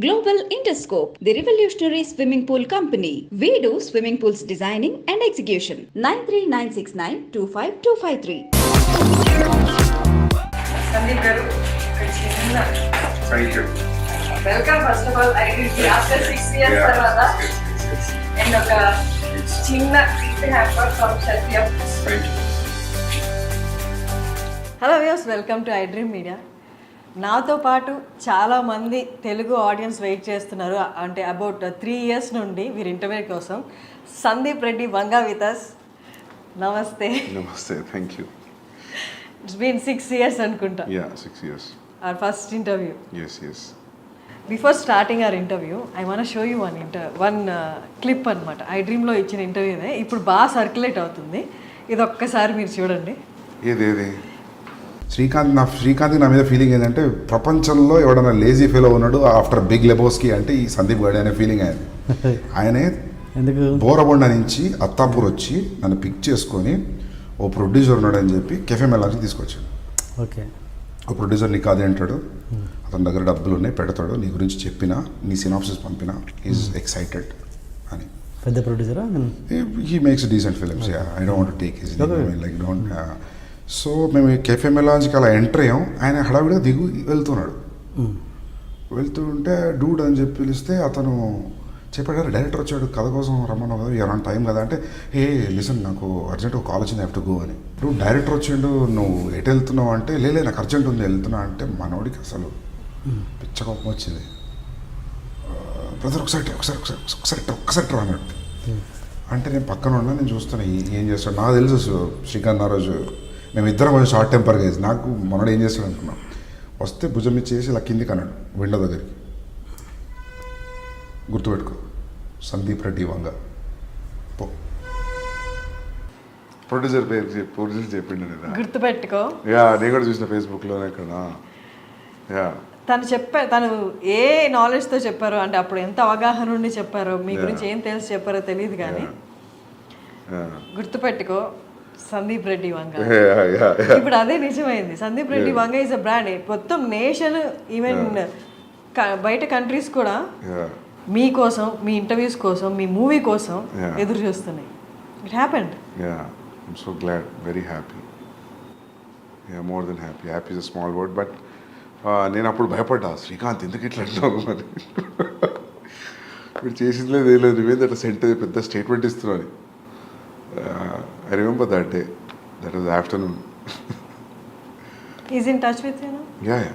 Global Interscope, the revolutionary swimming pool company. We do swimming pools designing and execution. 93969 Sandeep గారు ఒక చిన్న thank you welcome first of all identity after 6 years తర్వాత and ఒక చిన్న gift hamper from Satyam. Thank you. Hello views, welcome to I dream media. నాతో పాటు చాలామంది Telugu audience wait చేస్తున్నారు. అంటే అబౌట్ 3 years నుండి వీరి ఇంటర్వ్యూ కోసం. Sandeep Reddy Vanga with us. నమస్తే. నమస్తే, thank you. It's been 6 years అనుకుంటా. Yeah 6 years. Our first interview. Yes. Before starting our interview, I want to show you one clip అనమాట. ఐ డ్రీమ్లో ఇచ్చిన ఇంటర్వ్యూనే ఇప్పుడు బాగా సర్క్యులేట్ అవుతుంది. ఇది ఒక్కసారి మీరు చూడండి. ఏది శ్రీకాంత్ నా మీద ఫీలింగ్ ఏంటంటే, ప్రపంచంలో ఎవడన్నా లేజీ ఫెలో ఉన్నాడు ఆఫ్టర్ బిగ్ లెబోస్కి అంటే ఈ సందీప్ గాడి అనే ఫీలింగ్ అయింది. ఆయనే ఎందుకు బోరబొండ నుంచి అత్తాపూర్ వచ్చి నన్ను పిక్ చేసుకొని ఓ ప్రొడ్యూసర్ ఉన్నాడని చెప్పి కెఫే మెలాన్స్కి తీసుకొచ్చాడు. ఓకే, ఓ ప్రొడ్యూసర్ నీకు అది అంటాడు, అతని దగ్గర డబ్బులు ఉన్నాయి పెడతాడు, నీ గురించి చెప్పినా నీ సినాప్సిస్ పంపినా ఈజ్ ఎక్సైటెడ్ అని. పెద్ద ప్రొడ్యూసరా? He makes decent films. I don't want to take his like don't. So మేము కెఫే మెలాన్స్కి అలా ఎంటర్ అయ్యాం. ఆయన హడావిడిగా దిగు వెళ్తుంటే డూడ్ అని చెప్పి పిలిస్తే అతను చెప్పాడు, డైరెక్టర్ వచ్చాడు కథ కోసం రమ్మన్నావు కదా, ఎవరైనా టైం కదా అంటే, ఏ లిసన్ నాకు అర్జెంట్ ఒక కాల్ వచ్చింది, హ్యావ్ టు గో అని. ఇప్పుడు డైరెక్టర్ వచ్చిండు, నువ్వు ఎటు వెళ్తున్నావు అంటే, లేలే నాకు అర్జెంట్ ఉంది వెళ్తున్నా అంటే, మనోడికి అసలు పిచ్చ కోపం వచ్చింది. బ్రదర్ ఒకసారి అన్నాడు. అంటే నేను పక్కన ఉన్నా, నేను చూస్తున్నా ఏం చేస్తాడు. నాకు తెలుసు శ్రీకాంత్ ఆ రోజు మేమిద్దరం కొంచెం షార్ట్ టెంపర్గా వేసి, నాకు మనోడు ఏం చేస్తాడు అనుకున్నాం. వస్తే భుజం ఇచ్చేసి ఇలా కిందికి అన్నాడు విండో దగ్గరికి, గుర్తుపెట్టుకో సందీప్ రెడ్డి వంగ పో. ప్రొడ్యూసర్ చెప్పిండు గుర్తుపెట్టుకో. యా, నేను కూడా చూసిన ఫేస్బుక్లోనే ఇక్కడ. యా, తను చెప్పారు, తను ఏ నాలెడ్జ్తో చెప్పారో, అంటే అప్పుడు ఎంత అవగాహన ఉండి చెప్పారో, మీ గురించి ఏం తెలిసి చెప్పారో తెలియదు కానీ గుర్తుపెట్టుకో సందీప్ రెడ్డి వంగ. ఇప్పుడు అదే నిజమైంది. సందీప్ రెడ్డి వంగ ఈజ్ అ బ్రాండ్. మొత్తం నేషన్, ఈవెన్ బయట కంట్రీస్ కూడా మీకోసం, మీ ఇంటర్వ్యూస్ కోసం, మీ మూవీ కోసం ఎదురు చూస్తున్నాయి. It happened. Yeah, I'm so glad, very happy. Yeah, more than happy. Happy is a small word, but నేను అప్పుడు భయపడ్డా, శ్రీకాంత్ ఎందుకు ఇట్లా అంటున్నావు మరి, మీరు చేసింది లేదు ఏం లేదు, నువ్వేంది అట్లా పెద్ద స్టేట్మెంట్ ఇస్తున్నావు అని. I remember that day. That was the afternoon. He's in touch with you now? Yeah.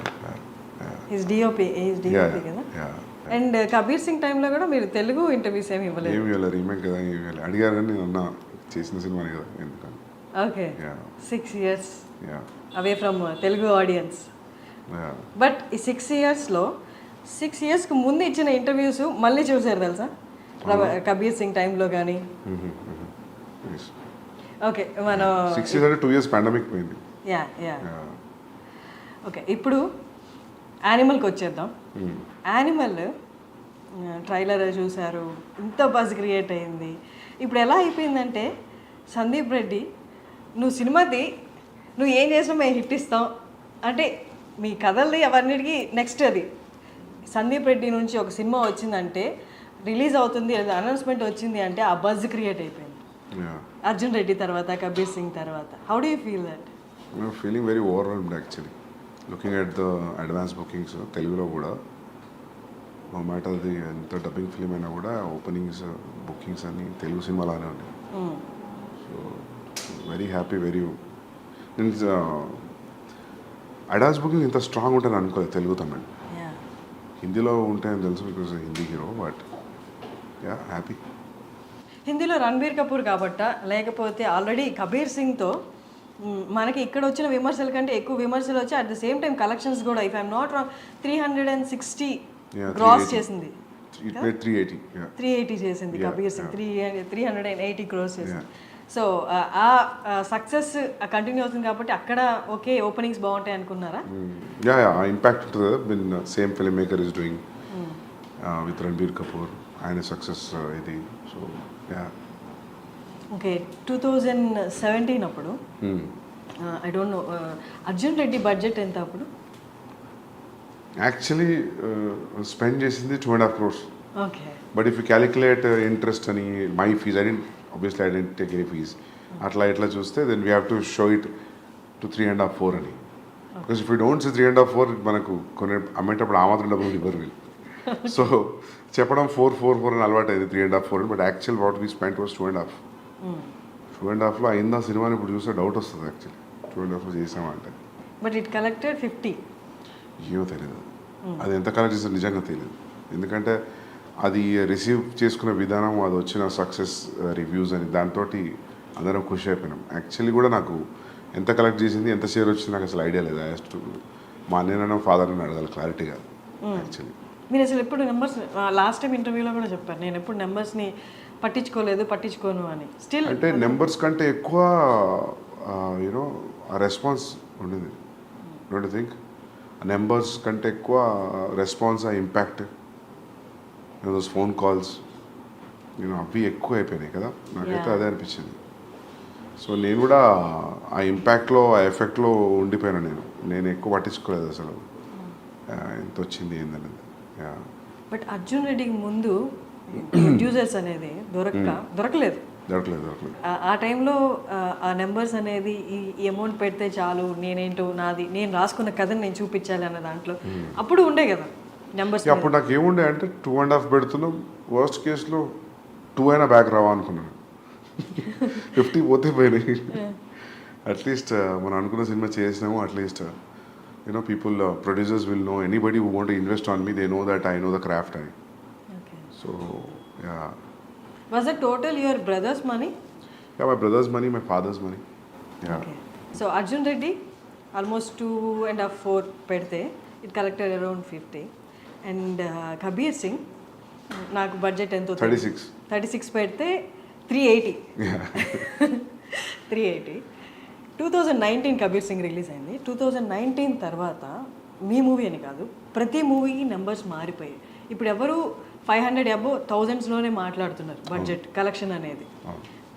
He's DOP. He's DOP కదా? Yeah. అండ్ కబీర్ సింగ్ టైంలో కూడా మీరు తెలుగు ఇంటర్వ్యూస్ ఏమి ఇవ్వలేదు? ఏమి ఇవ్వలేదు, రీమేక్ కదా, ఏమి ఇవ్వలేదు. అడిగారు కానీ నేను అన్నా చేసిన సినిమాని కదా ఎందుకని. Okay, 6 years Yeah. Away from Telugu audience. But ఈ 6 yearsలో 6 yearsకి ముందు ఇచ్చిన ఇంటర్వ్యూస్ మళ్ళీ చూసారు తెలుసా? కబీర్ సింగ్ టైంలో కానీ. ఓకే, మనం 6 years అంటే 2 years పాండమిక్ పోయింది. యా. ఓకే, ఇప్పుడు యానిమల్కి వచ్చేద్దాం. యానిమల్ ట్రైలర్ చూశారు, ఇంత బజ్ క్రియేట్ అయింది. ఇప్పుడు ఎలా అయిపోయిందంటే, సందీప్ రెడ్డి నువ్వు సినిమాది నువ్వు ఏం చేసినా మేము హిట్ ఇస్తాం అంటే, మీ కథల్ని అవన్నిటికీ నెక్స్ట్ అది సందీప్ రెడ్డి నుంచి ఒక సినిమా వచ్చిందంటే, రిలీజ్ అవుతుంది లేదా అనౌన్స్మెంట్ వచ్చింది అంటే ఆ బజ్ క్రియేట్ అయిపోయింది. అర్జున్ రెడ్డి తర్వాత, కబీర్ సింగ్ తర్వాత. How do you feel that? I'm feeling very overwhelmed actually, looking at the advance bookings. తెలుగులో కూడా నో మ్యాటర్ అది ఎంత డబ్బింగ్ ఫిలిం అయినా కూడా ఓపెనింగ్స్ బుకింగ్స్ అన్ని తెలుగు సినిమాలానే ఉన్నాయి. So very happy, very advance booking ఇంత స్ట్రాంగ్ ఉంటుంది అనుకోలేదు తెలుగు తమిళ్. హిందీలో ఉంటాయని తెలుసు, because Hindi hero. But yeah, happy. హిందీలో రణబీర్ కపూర్ కాబట్ట, లేకపోతే ఆల్రెడీ కబీర్ సింగ్తో మనకి ఇక్కడ వచ్చిన విమర్శల కంటే ఎక్కువ విమర్శలు వచ్చి, at the same time collections కూడా, if I'm not wrong, 360 cross చేసింది. 380 చేసింది కబీర్ సింగ్. 380 క్రోస్ చేసింది. సో ఆ సక్సెస్ కంటిన్యూ అవుతుంది కాబట్టి అక్కడ ఓకే ఓపెనింగ్స్ బాగుంటాయి అనుకున్నారా? ఇంపాక్ట్ ఉంటుంది. Same film maker is doing with Ranbir Kapoor, ఆయన సక్సెస్ ఇది. So yeah. ఓకే, 2017 అప్పుడు I don't know, Arjun Reddy budget ఎంత అప్పుడు? యాక్చువల్లీ స్పెండ్ చేసింది 2.5 crores. Okay. But if you calculate interest అని my fees obviously I don't take any fees అట్లా ఇట్లా చూస్తే then we have to show it to 3.5, 4 అని. Because if you don't say 3.5, 4 మనకు కొన్ని అమ్మేటప్పుడు ఆ మాత్రం డబ్బులు ఇవ్వరు వీళ్ళు. సో చెప్పడం 4 అని అలవాటు అయింది, 3.5, 4 అని. But actual what we spent was 2.5. 2.5లో అయిందా సినిమాని ఇప్పుడు చూస్తే డౌట్ వస్తుంది యాక్చువల్లీ 2.5లో చేసామా అంటే. But it collected 50. ఏమో తెలియదు అది ఎంత కలెక్ట్ చేస్తే నిజంగా తెలియదు. ఎందుకంటే అది రిసీవ్ చేసుకున్న విధానం, అది వచ్చిన సక్సెస్ రివ్యూస్ అని దాంతో అందరం ఖుషి అయిపోయినాం. యాక్చువల్లీ కూడా నాకు ఎంత కలెక్ట్ చేసింది, ఎంత షేర్ వచ్చింది నాకు అసలు ఐడియా లేదు. యాజ్ టు మా అన్నయ్యనో ఫాదర్ని అడగాలి క్లారిటీగా యాక్చువల్లీ. మీరు అసలు ఎప్పుడు నెంబర్స్, లాస్ట్ టైం ఇంటర్వ్యూలో కూడా చెప్పారు, నేను ఎప్పుడు నెంబర్స్ని పట్టించుకోను అని. స్టిల్ అంటే నెంబర్స్ కంటే ఎక్కువ యూనో ఆ రెస్పాన్స్ ఉండేది. డోంట్ థింక్ నెంబర్స్ కంటే ఎక్కువ రెస్పాన్స్, ఆ ఇంపాక్ట్, దోస్ ఫోన్ కాల్స్ అవి ఎక్కువ అయిపోయినాయి కదా. నాకైతే అదే అనిపించింది. సో నేను కూడా ఆ ఇంపాక్ట్లో, ఆ ఎఫెక్ట్లో ఉండిపోయాను. నేను ఎక్కువ పట్టించుకోలేదు అసలు ఎంత వచ్చింది ఏందనేది. బట్ అర్జున్ రెడ్డికి ముందు ప్రొడ్యూసర్స్ అనేది దొరకలేదు. ఆ టైంలో ఆ నెంబర్స్ అనేది ఈ అమౌంట్ పెడితే చాలు, నేనేంటో నాది, నేను రాసుకున్న కథని నేను చూపించాలి అన్న దాంట్లో అప్పుడు ఉండే కదా నెంబర్స్. అప్పుడు నాకు ఏముండే అంటే 2.5 పెడుతున్నాం, వర్స్ట్ కేసులో 2 అయినా బ్యాక్ రావా అనుకున్నాను. 50 పోతే పోయినాయి. అట్లీస్ట్ మనం అనుకున్న సినిమా చేసినాము. At least people, producers will know, anybody who want to invest on me, they know that I know the craft అని. So yeah. Was it total your brother's money? Yeah, my brother's money, my father's money. Yeah. Okay. So Arjun Reddy, almost 2.5, 4 pedte, it collected around 50. And Kabir Singh, నాకు budget ఎంతో 36 పెడితే 380. Yeah. 380. 2019 Kabir Singh release అయింది. 2019 తర్వాత మీ movie అని కాదు, ప్రతి మూవీకి numbers మారిపోయాయి. ఇప్పుడు ఎవరు 500 అబో 1000స్లోనే మాట్లాడుతున్నారు బడ్జెట్ కలెక్షన్ అనేది.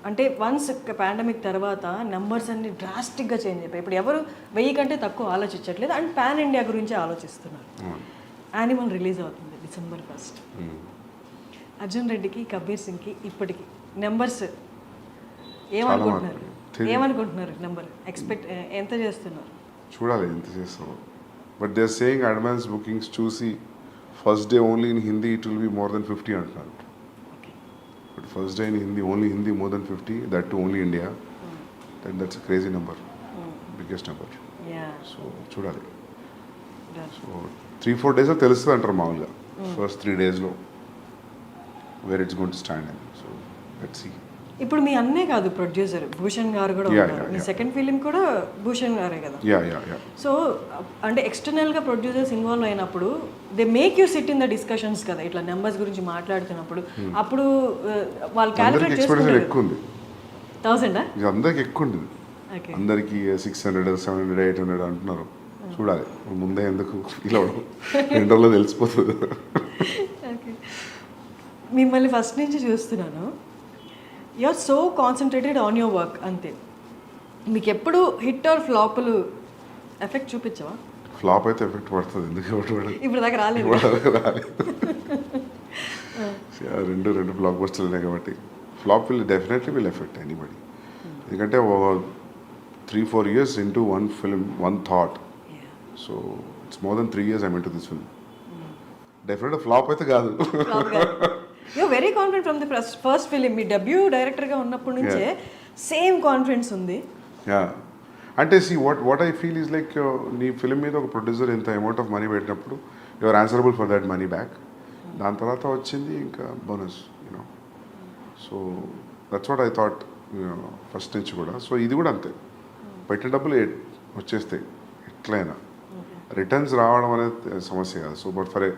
అంటే వన్స్ పాండమిక్ తర్వాత నెంబర్స్ అన్ని డ్రాస్టిక్గా చేంజ్ అయిపోయి ఇప్పుడు ఎవరు 1000 కంటే తక్కువ ఆలోచించట్లేదు. అండ్ పాన్ ఇండియా గురించి ఆలోచిస్తున్నారు. యానిమల్ రిలీజ్ అవుతుంది December 1st. అర్జున్ రెడ్డికి, కబీర్ సింగ్కి ఇప్పటికి నెంబర్స్ ఏమనుకుంటున్నారు? నెంబర్ ఎక్స్పెక్ట్ ఎంత చేస్తున్నారు? చూడాలి ఎంత చేస్తామో. But they are saying advance bookings చూసి first day only in Hindi it will be more than 50 అంటున్నారు. But first day in Hindi, only Hindi more than 50, that too only India. That's a crazy number, biggest number. So చూడాలి. So 3-4 డేస్లో తెలుస్తుంది అంటారు మామూలుగా. First 3 డేస్లో where it's going to stand అని. So let's see. ఇప్పుడు మీ అన్నే కాదు ప్రొడ్యూసర్, భూషణ్ గారు కూడా ఉన్నారు. మీ సెకండ్ ఫిలిం కూడా భూషణ్ గారే కదా. సో అంటే ఎక్స్టర్నల్గా ప్రొడ్యూసర్స్ ఇన్వాల్వ్ అయినప్పుడు they make you SIT in the discussions కదా, ఇట్లా నెంబర్స్ గురించి మాట్లాడుతున్నప్పుడు. అప్పుడు వాళ్ళు క్యాలిక్యులేట్ చేసుకుంటారు. ఎక్కువ ఉంది 1000 అందరికి ఎక్కువ ఉంది. అందరికి 600, 700, 800 అంటున్నారు. చూడాలి ముందే ఎందుకు ఫీల్ అవ్వడం, 2 రోజుల్లో తెలిసిపోతుంది. మిమ్మల్ని ఫస్ట్ నుంచి చూస్తున్నాను, you are so concentrated on your work అంతే. మీకు ఎప్పుడు హిట్ ఆర్ ఫ్లాపులు ఎఫెక్ట్ చూపించవా? ఫ్లాప్ అయితే ఎఫెక్ట్ పడుతుంది. ఎందుకు ఇప్పుడు దాకా రాలేదు. రెండు బ్లాక్ బస్టర్లు ఉన్నాయి కాబట్టి flop definitely will effect anybody. ఎందుకంటే 3-4 years into one film, one thought. So it's more than 3 years I'm into this film. Definitely flop అయితే కాదు. You very confident from the first film. మీ డెబ్యూ డైరెక్టర్గా ఉన్నప్పటి నుంచే same confidence ఉంది. అంటే see what I feel is like, నీ film మీద ఒక ప్రొడ్యూసర్ ఎంత అమౌంట్ ఆఫ్ మనీ పెట్టినప్పుడు you are answerable for that money back. దాని తర్వాత వచ్చింది ఇంకా bonus, you know. So that's what I thought first నుంచి కూడా. సో ఇది కూడా అంతే, పెట్టిన డబ్బులు వచ్చేస్తాయి ఎట్లయినా. రిటర్న్స్ రావడం అనేది సమస్య కాదు. So but for a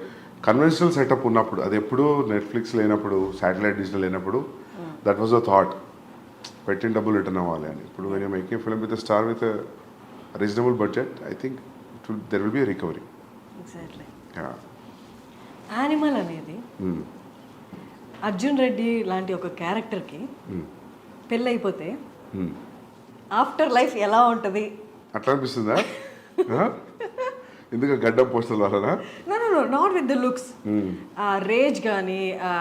conventional setup ఉన్నప్పుడు, అది ఎప్పుడు నెట్ఫ్లిక్స్ లేనప్పుడు, శాటిలైట్ డిజిటల్ లేనప్పుడు, దట్ వాజ్ అ థాట్, పెట్టిన డబ్బులు రిటర్న్ అవ్వాలి అని. ఇప్పుడు when you making film with star with reasonable budget, I think there will be recovery. Exactly. Animal అనేది అర్జున్ రెడ్డి లాంటి ఒక క్యారెక్టర్కి పెళ్ళి అయిపోతే ఆఫ్టర్ లైఫ్ ఎలా ఉంటుంది అట్లా అనిపిస్తుందా? ఎందుకు గడ్డం పోస్టర్ వలన? No not with the looks, ఆ రేజ్ కానీ ఆ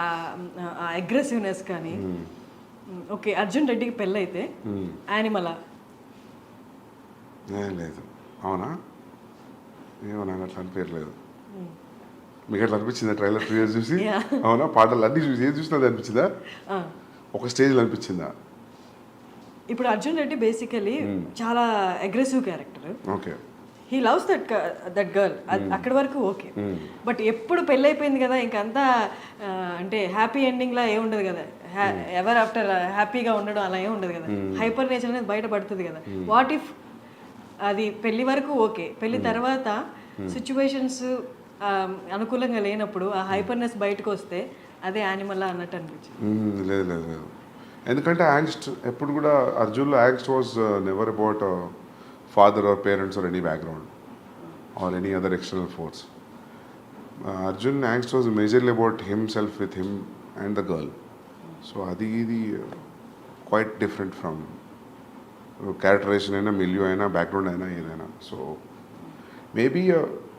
అగ్రెసివ్నెస్ కానీ. ఓకే, అర్జున్ రెడ్డికి పెళ్ళైతే యానిమలా? లేదు. అవునా? ఏమో నాకు అట్లా అనిపించలేదు. మీకు అట్లా అనిపించిందా ట్రైలర్ 2 years చూసి? అవునా? పాటలు అన్నీ చూసి ఏది చూసినా అది అనిపించిందా? ఒక స్టేజ్లో అనిపించిందా? ఇప్పుడు అర్జున్ రెడ్డి బేసికలీ చాలా aggressive character. Okay. He loves that girl, అక్కడి వరకు ఓకే. బట్ ఎప్పుడు పెళ్ళైపోయింది కదా, ఇంకంతా అంటే హ్యాపీ ఎండింగ్ లా ఏముండదు కదా, ఎవర్ ఆఫ్టర్ హ్యాపీగా ఉండడం అలా ఏమి ఉండదు కదా. హైపర్ నేచర్ అనేది బయటపడుతుంది కదా. వాట్ ఇఫ్ అది పెళ్లి వరకు ఓకే, పెళ్లి తర్వాత సిచ్యువేషన్స్ అనుకూలంగా లేనప్పుడు ఆ హైపర్నెస్ బయటకు వస్తే అదే యానిమల్ అన్నట్టు అనిపించింది. లేదు లేదు లేదు, ఎందుకంటే యాంగ్స్ట్ ఎప్పుడు కూడా అర్జున్లో angst was never about father or parents or any background or any other external force. Arjun angst was majorly about himself with him and the girl. So అది ఇది క్వైట్ డిఫరెంట్ ఫ్రమ్ క్యారెక్టరైజేషన్ అయినా, milieu అయినా, background అయినా, ఏదైనా. So maybe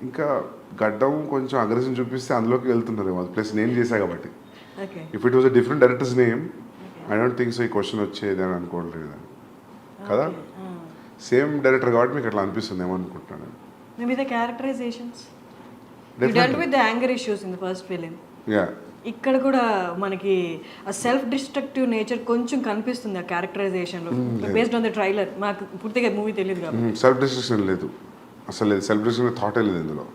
ఇంకా గడ్డం కొంచెం aggression చూపిస్తే అందులోకి వెళ్తున్నారు ప్లస్ నేను చేశా కాబట్టి. If it was a different directors name I don't think so ఈ క్వశ్చన్ వచ్చేది అని అనుకోవట్లేదు కదా. సేమ్ డైరెక్టర్ కాబట్టి మీకు అట్లా అనిపిస్తుంది ఏమో అనుకుంటున్నాను. Maybe the characterisations you dealt with the anger issues in the first film. Yeah, ఇక్కడ కూడా మనకి ఆ సెల్ఫ్ డిస్ట్రక్టివ్ నేచర్ కొంచెం కనిపిస్తుంది ఆ క్యారెక్టరైజేషన్లో బేస్డ్ ఆన్ ద ట్రైలర్. మాకు పూర్తిగా మూవీ తెలియదు కాబట్టి. సెల్ఫ్ డిస్ట్రక్షన్ లేదు అసలు, లేదు. సెల్ఫ్ డిస్ట్రక్షన్ థాటే లేదు ఇందులో.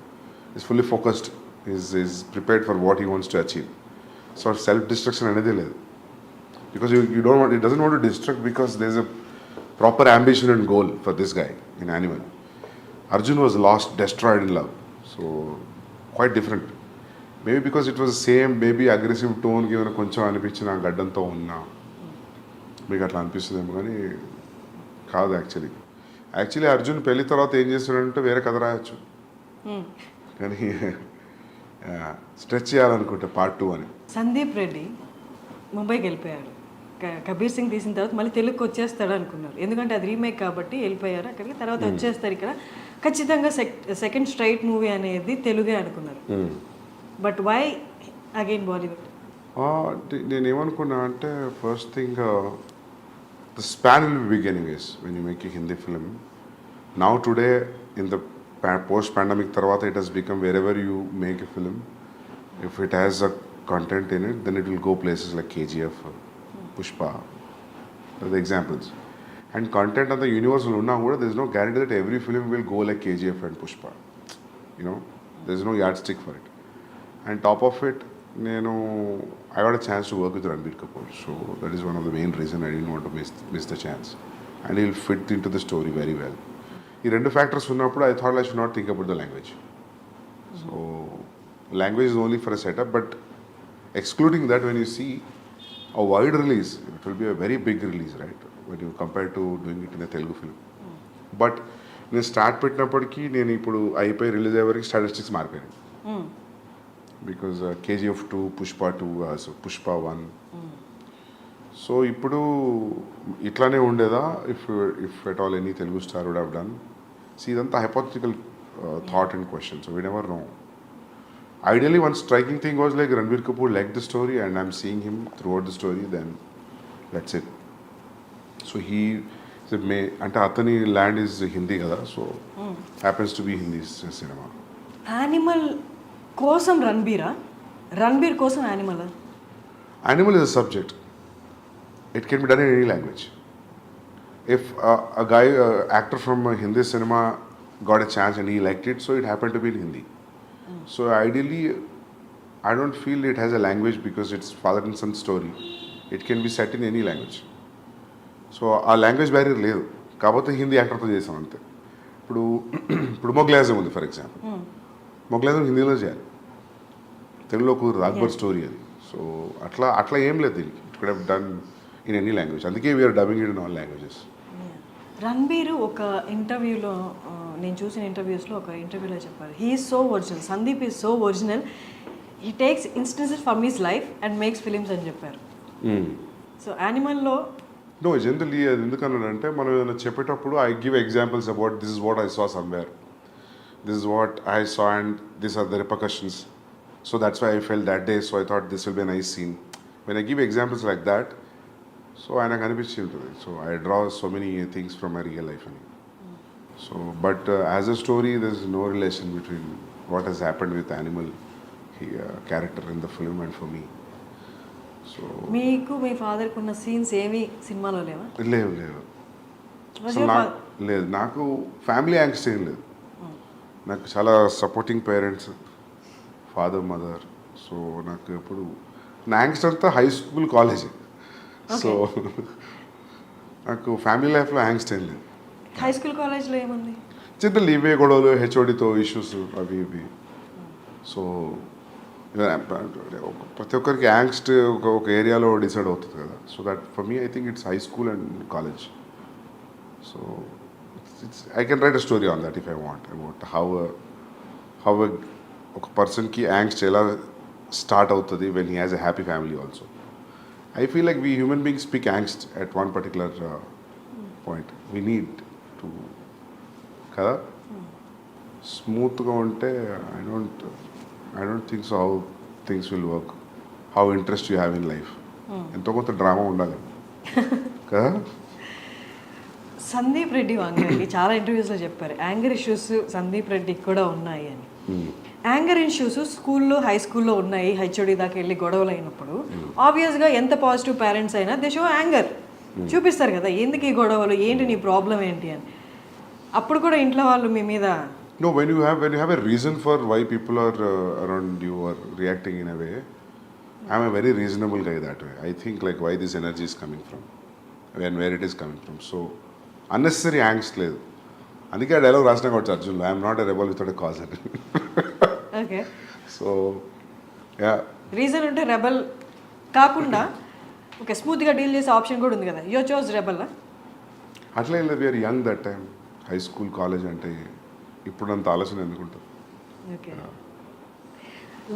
Is fully focused, is prepared for what he wants to achieve. So self destruction అనేది లేదు. Because you don't want, it doesn't want to destruct because there's a proper ambition and goal for this guy in Animal. Arjun was lost, destroyed in love. So quite different. Maybe because it was the same, maybe aggressive tone given కొంచెం అనిపించిన గడ్డంతో ఉన్నా మీకు అట్లా అనిపిస్తుందేమో కానీ కాదు. Actually Arjun పెళ్లి తర్వాత ఏం చేస్తున్నాడంటే వేరే కథ రాయొచ్చు, కానీ స్ట్రెచ్ చేయాలనుకుంటే పార్ట్ 2 అని. సందీప్ రెడ్డి ముంబైకి వెళ్ళిపోయాడు. కబీర్ సింగ్ తీసిన తర్వాత మళ్ళీ తెలుగుకి వచ్చేస్తాడు అనుకున్నారు, ఎందుకంటే అది రీమేక్ కాబట్టి వెళ్ళిపోయారు అక్కడికి. తర్వాత వచ్చేస్తారు ఇక్కడ, ఖచ్చితంగా సెకండ్ స్ట్రైట్ మూవీ అనేది తెలుగే అనుకున్నారు. But why again Bollywood? నేనేమనుకున్నా అంటే first thing the span will be big anyways when you make a Hindi film. Now today in the post pandemic తర్వాత it has become wherever you make a film, if it has a content in it, then it will go places like KGF, Pushpa, the examples. And content on the universe will unna kuda, there is no guarantee that every film will go like KGF and Pushpa. You know, there is no yardstick for it. And top of it, I got a chance to work with Ranbir Kapoor, so that is one of the main reason I didn't want to miss the chance. And he will fit into the story very well. Ee rendu factors unnappudu I thought I should not think about the language. So language is only for a setup, but excluding that, when you see a wide release, it will be a very big release, right, when you compare to doing it in a Telugu film. But నేను start పెట్టినప్పటికీ నేను ఇప్పుడు అయిపోయి release అయ్యే వరకు statistics మారిపోయాయి. Because KGF 2, Pushpa 2, so Pushpa 1. So ఇప్పుడు ఇట్లానే ఉండేదా if at all any Telugu star would have done? So ఇదంతా hypothetical thought and question, so we never know. Ideally, one striking thing was like Ranbir Kapoor liked the story and I'm seeing him throughout the story, then that's it. So he అంటే అతని land is Hindi కదా, so happens to be Hindi cinema. Animal కోసం రణబీర్ కోసం animal is a subject. It can be done in any language. If a guy actor from Hindi cinema got a chance and he liked it, so it happened to be in Hindi. So ideally, I don't feel it has a language because it's father and son story. It can be set in any language. So ఆ language barrier లేదు కాకపోతే హిందీ యాక్టర్తో చేసాం అంతే. ఇప్పుడు మొగ్లాజం ఉంది for example, మొగ్లాజం హిందీలో చేయాలి, తెలుగులో కుదరదు, అక్బర్ స్టోరీ అది. సో అట్లా ఏం లేదు దీనికి. It could have done in any language, అందుకే we're dubbing it in all languages. Ranbir ఒక ఇంటర్వ్యూలో, నేను చూసిన ఇంటర్వ్యూస్లో ఒక ఇంటర్వ్యూలో చెప్పారు, he is so original, Sandeep is so original, he takes instances from his life and makes films అని చెప్పారు. సో యానిమల్లో నో జనరల్లీ అది ఎందుకన్నానంటే మనం ఏదైనా చెప్పేటప్పుడు I give examples about this is what I saw somewhere. this is what I saw and these are the repercussions. So that's why I felt that day, so I thought this will be a nice scene. When I give examples like that, so ఆయనకు అనిపించి ఉంటుంది. So I draw so many things from my real life. So, but as a story, there's no relation between what has happened with animal character in the film and for me. So మీకు మీ ఫాదర్కి ఉన్న scenes ఏమి సినిమాలో లేవా? లేవు అసలు లేదు. నాకు ఫ్యామిలీ యాంగ్స్ట్ ఏం లేదు. నాకు చాలా supporting parents, father mother. So నాకు ఎప్పుడు నా యాంగ్స్ట్ అంతా హై స్కూల్ కాలేజ్. సో నాకు ఫ్యామిలీ లైఫ్లో యాంగ్స్ట్ ఏం లేదు. హై స్కూల్ కాలేజ్లో ఏముంది? చిన్న ఇవే గొడవలు, హెచ్ఓడితో ఇష్యూస్ అవి ఇవి. సో ప్రతి ఒక్కరికి యాంగ్స్ట్ ఒక ఏరియాలో డిసైడ్ అవుతుంది కదా. So that for me I think it's high school and college. So it's I can write a story on that if I want about how ఒక పర్సన్కి యాంగ్స్ట్ ఎలా స్టార్ట్ అవుతుంది when he has a happy family also. I feel like we human beings speak angst at one particular point. We need to kada smoothga unte I don't think so how things will work, how interest you have in life. Ento konta drama undali kada. Sandeep Reddy వంగకి చాలా ఇంటర్వ్యూస్లో చెప్పారు anger issues Sandeep రెడ్డికి కూడా ఉన్నాయి అని. Anger issues స్కూల్లో high స్కూల్లో ఉన్నాయి, హెచ్ఓడి దాకా వెళ్ళి గొడవలు అయినప్పుడు ఆబ్వియస్గా ఎంత పాజిటివ్ పేరెంట్స్ అయినా దే షో యాంగర్ చూపిస్తారు కదా, ఎందుకు ఈ గొడవలు, ఏంటి నీ ప్రాబ్లం ఏంటి అని. అప్పుడు కూడా ఇంట్లో వాళ్ళు మీ మీద No, when you have a reason for why people are around you or reacting in a way, I'm a very reasonable guy that way. I think like why this energy is coming from and where it is coming from. So unnecessary angst లేదు. అందుకే ఆ dialogue రాసిన కావచ్చు అర్జున్లో, I'm not a rebel without a cause అని. Okay, so yeah reason ఉంటే rebel కాకుండా okay స్మూత్గా డీల్ చేసే ఆప్షన్ కూడా ఉంది కదా. యో చోజ్ రెబల్ అట్లా ఏం లేదు. We're young that time, high school college అంటే ఇప్పుడంత ఆలోచన ఎందుకుంటుంది. ఓకే,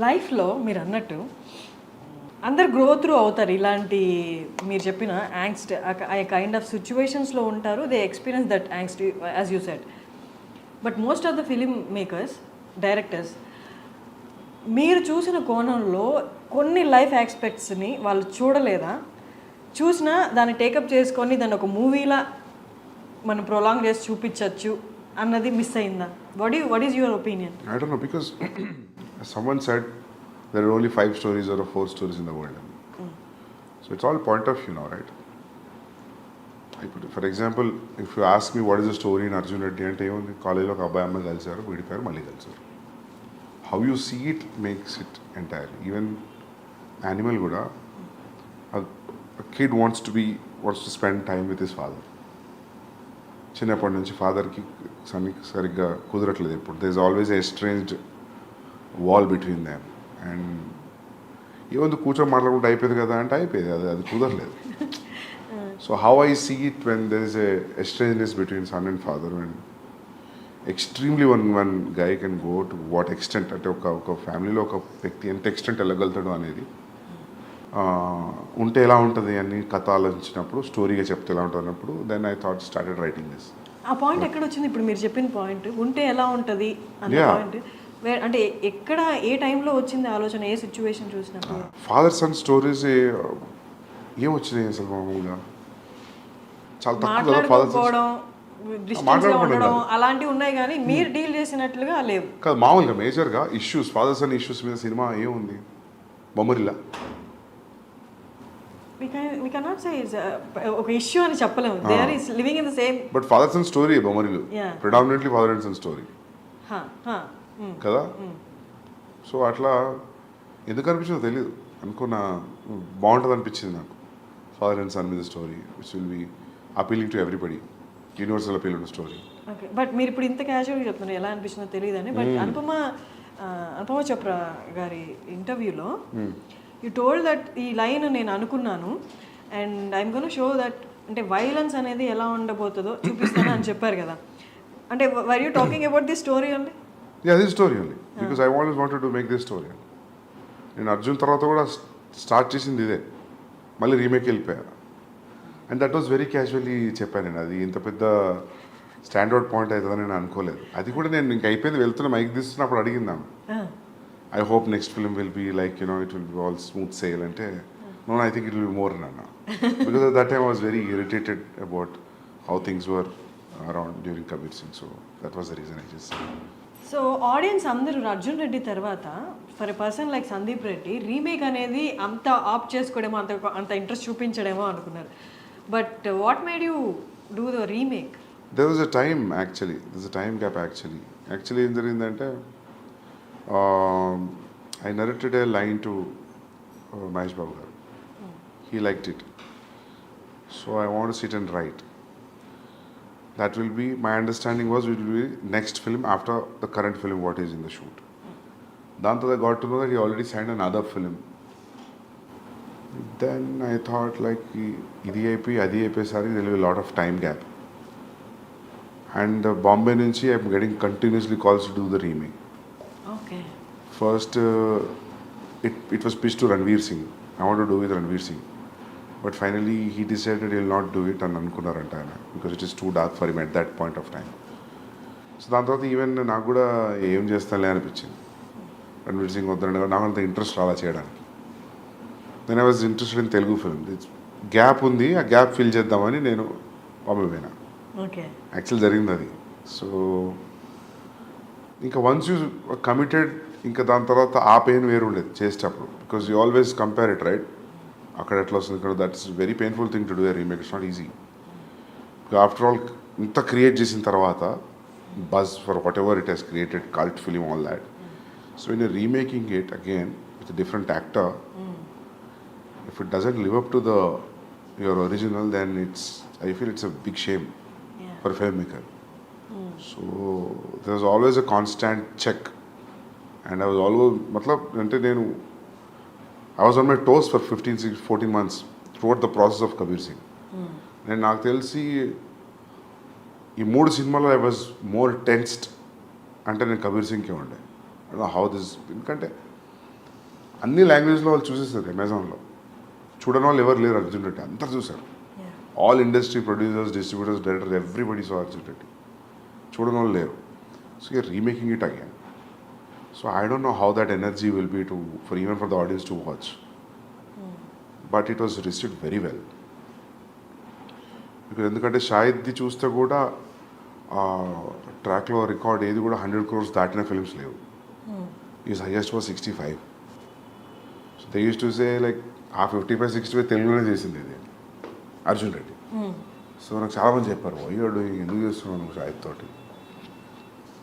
లైఫ్లో మీరు అన్నట్టు అందరు గ్రో త్రూ అవుతారు. ఇలాంటి మీరు చెప్పిన యాంగ్స్ట్ ఆ కైండ్ ఆఫ్ సిచ్యువేషన్స్లో ఉంటారు, they experience that angst as you said. But most of the film makers, directors మీరు చూసిన కోణంలో కొన్ని లైఫ్ ఆస్పెక్ట్స్ని వాళ్ళు చూడలేదా, చూసినా దాన్ని టేకప్ చేసుకొని దాన్ని ఒక మూవీలా మనం ప్రొలాంగ్ చేసి చూపించవచ్చు అన్నది మిస్ అయిందా? What is your opinion? I don't know, because someone said there are only 5 stories or 4 stories in the world. So it's all point of view now, right? For example, if you ask me what is the story in Arjun Reddy అంటే ఏముంది, కాలేజ్లో ఒక అబ్బాయి అమ్మాయి కలిసారు, విడిపోయారు, మళ్ళీ కలిసారు. How you see it makes it entirely. Even animal కూడా a kid wants to spend time with his father. చిన్నప్పటి నుంచి ఫాదర్కి సరిగ్గా కుదరట్లేదు. ఇప్పుడు there is always a estranged wall between them. And ఏముంది కూర్చొని మాట్లాడుకుంటే అయిపోయింది కదా అంటే అయిపోయింది, అది కుదరలేదు. So how I see it when there is a estrangement between son and father, and extremely one guy can go to what extent, అంటే ఒక ఫ్యామిలీలో ఒక వ్యక్తి ఎంత ఎక్స్టెంట్ వెళ్ళగలుగుతాడు అనేది ఉంటే ఎలా ఉంటుంది అని కథ ఆలోచించినప్పుడు, స్టోరీగా చెప్తే ఎలా ఉంటుంది అన్నప్పుడు then I thought started writing this. ఆ పాయింట్ ఎక్కడ వచ్చింది? ఇప్పుడు మీరు చెప్పిన పాయింట్ ఉంటే ఎలా ఉంటుంది అన్న పాయింట్ అంటే ఎక్కడ, ఏ టైంలో వచ్చింది ఆలోచన, ఏ సిచ్యువేషన్ చూసినప్పుడు? ఫాదర్ సన్ స్టోరీస్ ఏం వచ్చినాయి అసలు మామూలుగా చాలా తక్కువ కదా. ఫాదర్ ఉండడం అలాంటివి ఉన్నాయి, కానీ మీరు డీల్ చేసినట్లుగా లేవు కాదు. మామూలుగా మేజర్గా ఇష్యూస్, ఫాదర్ సన్ ఇష్యూస్ మీద సినిమా ఏముంది, బొమ్మరిల్లా. we cannot say it's ఒక ఇష్యూ అని చెప్పలేము. they are living in the same, but father son story Bommarillu predominantly father and son story కదా. సో అట్లా ఎందుకు అనిపించిందో తెలియదు, అనుకున్న బాగుంటుంది అనిపించింది నాకు. ఫాదర్ అండ్ సన్ మీద story which will be appealing to everybody, universal appeal ఉన్న స్టోరీ. ఓకే, బట్ మీరు ఇప్పుడు ఇంత క్యాజువల్గా చెప్తున్నారు, ఎలా అనిపించిందో తెలియదు అని. బట్ అనుపమ చోప్రా గారి ఇంటర్వ్యూలో యూ టోల్డ్ దట్ ఈ లైన్ నేను అనుకున్నాను and I'm gonna show that, అంటే వైలెన్స్ అనేది ఎలా ఉండబోతుందో చూపిస్తాను అని చెప్పారు కదా. అంటే were you talking about this story only? Yeah, this story only, because I always wanted to make this story. నేను అర్జున్ తర్వాత కూడా స్టార్ట్ చేసింది ఇదే, మళ్ళీ రీమేక్ వెళ్ళిపోయా. And that was very casually చెప్పాను నేను. అది ఇంత పెద్ద స్టాండర్డ్ పాయింట్ అవుతుందని నేను అనుకోలేదు. అది కూడా నేను ఇంక అయిపోయింది వెళ్తున్న మైక్ తీస్తున్నప్పుడు అడిగిందాము, I hope next film will be like it will be all smooth sail అంటే, no I think it will be more అన్న. Because that time I was very irritated about how things were around during Kabir Singh. So that was the reason I just. So audience అందరూ అర్జున్ రెడ్డి తర్వాత for a person like Sandeep Reddy remake అనేది అంత ఆప్ చేసుకోవడమో అంత interest చూపించడమో అనుకున్నారు. But what made you do the remake? There was a time actually. There's a time gap actually. Actually, in the I narrated a line to Mahesh Babu garu. He liked it. So I want to sit and write. That will be, my understanding was it will be next film after the current film what is in the shoot. Then I got to know that he already signed another film. Then I thought like, idi aypi sari there will be a lot of time gap. And Bombay nunchi I'm getting continuously calls to do the remake. Okay. First, it was pitched to Ranveer Singh. I want to do with Ranveer Singh. But finally he decided he will not do it and Ankunnaranta because it is too dark for him at that point of time. So దాని తర్వాత even నాకు కూడా ఏం చేస్తానులే అనిపించింది. రణ్వీర్ సింగ్ వద్దనగా నాకు అంత interest రాలా చేయడానికి. Then I was interested in Telugu film. Gap ఉంది, ఆ గ్యాప్ ఫిల్ చేద్దామని నేను బాంబే పోయినా. ఓకే. యాక్చువల్ జరిగింది అది. సో ఇంకా వన్స్ యూ కమిటెడ్, ఇంకా దాని తర్వాత ఆ పెయిన్ వేరు ఉండేది చేసేటప్పుడు. Because you always compare it right, అక్కడ ఎట్లా వస్తుంది ఇక్కడ. That is very painful thing to do a remake. It's not easy. After all ఇంత క్రియేట్ చేసిన తర్వాత buzz for what ever it has created, cult film, all that. So in remaking it again with different actor, if it doesn't live up to your original, then I feel it's a big shame for a filmmaker. So there was always a constant check, and I was always I was on my toes for 14 months throughout the process of Kabir Singh. And నాకు తెలిసి ఈ 3 సినిమాలో I was more tensed అంటే నేను కబీర్ సింగ్కే ఉండే. I don't know how this, ఎందుకంటే అన్ని లాంగ్వేజ్లో వాళ్ళు చూసేస్తారు. అమెజాన్లో చూడని వాళ్ళు ఎవరు లేరు. అర్జున్ రెడ్డి అందరు చూశారు. All industry producers, distributors, directors, everybody so Arjun Reddy. చూడని వాళ్ళు లేరు. So you're remaking it again. So I don't know how that energy will be even for the audience to watch. But it was received very well. Because ఎందుకంటే షాహిద్ది చూస్తే కూడా ట్రాక్లో record ఏది కూడా 100 crores దాటిన ఫిల్మ్స్ లేవు. Is highest was 65. So they use to say like ఆ 55-65 తెలుగులోనే చేసింది ఇది అర్జున్ రెడ్డి. సో నాకు చాలామంది చెప్పారు, అయ్యాడు ఎందుకు చేస్తున్నావు నువ్వు షాహిద్ తోటి,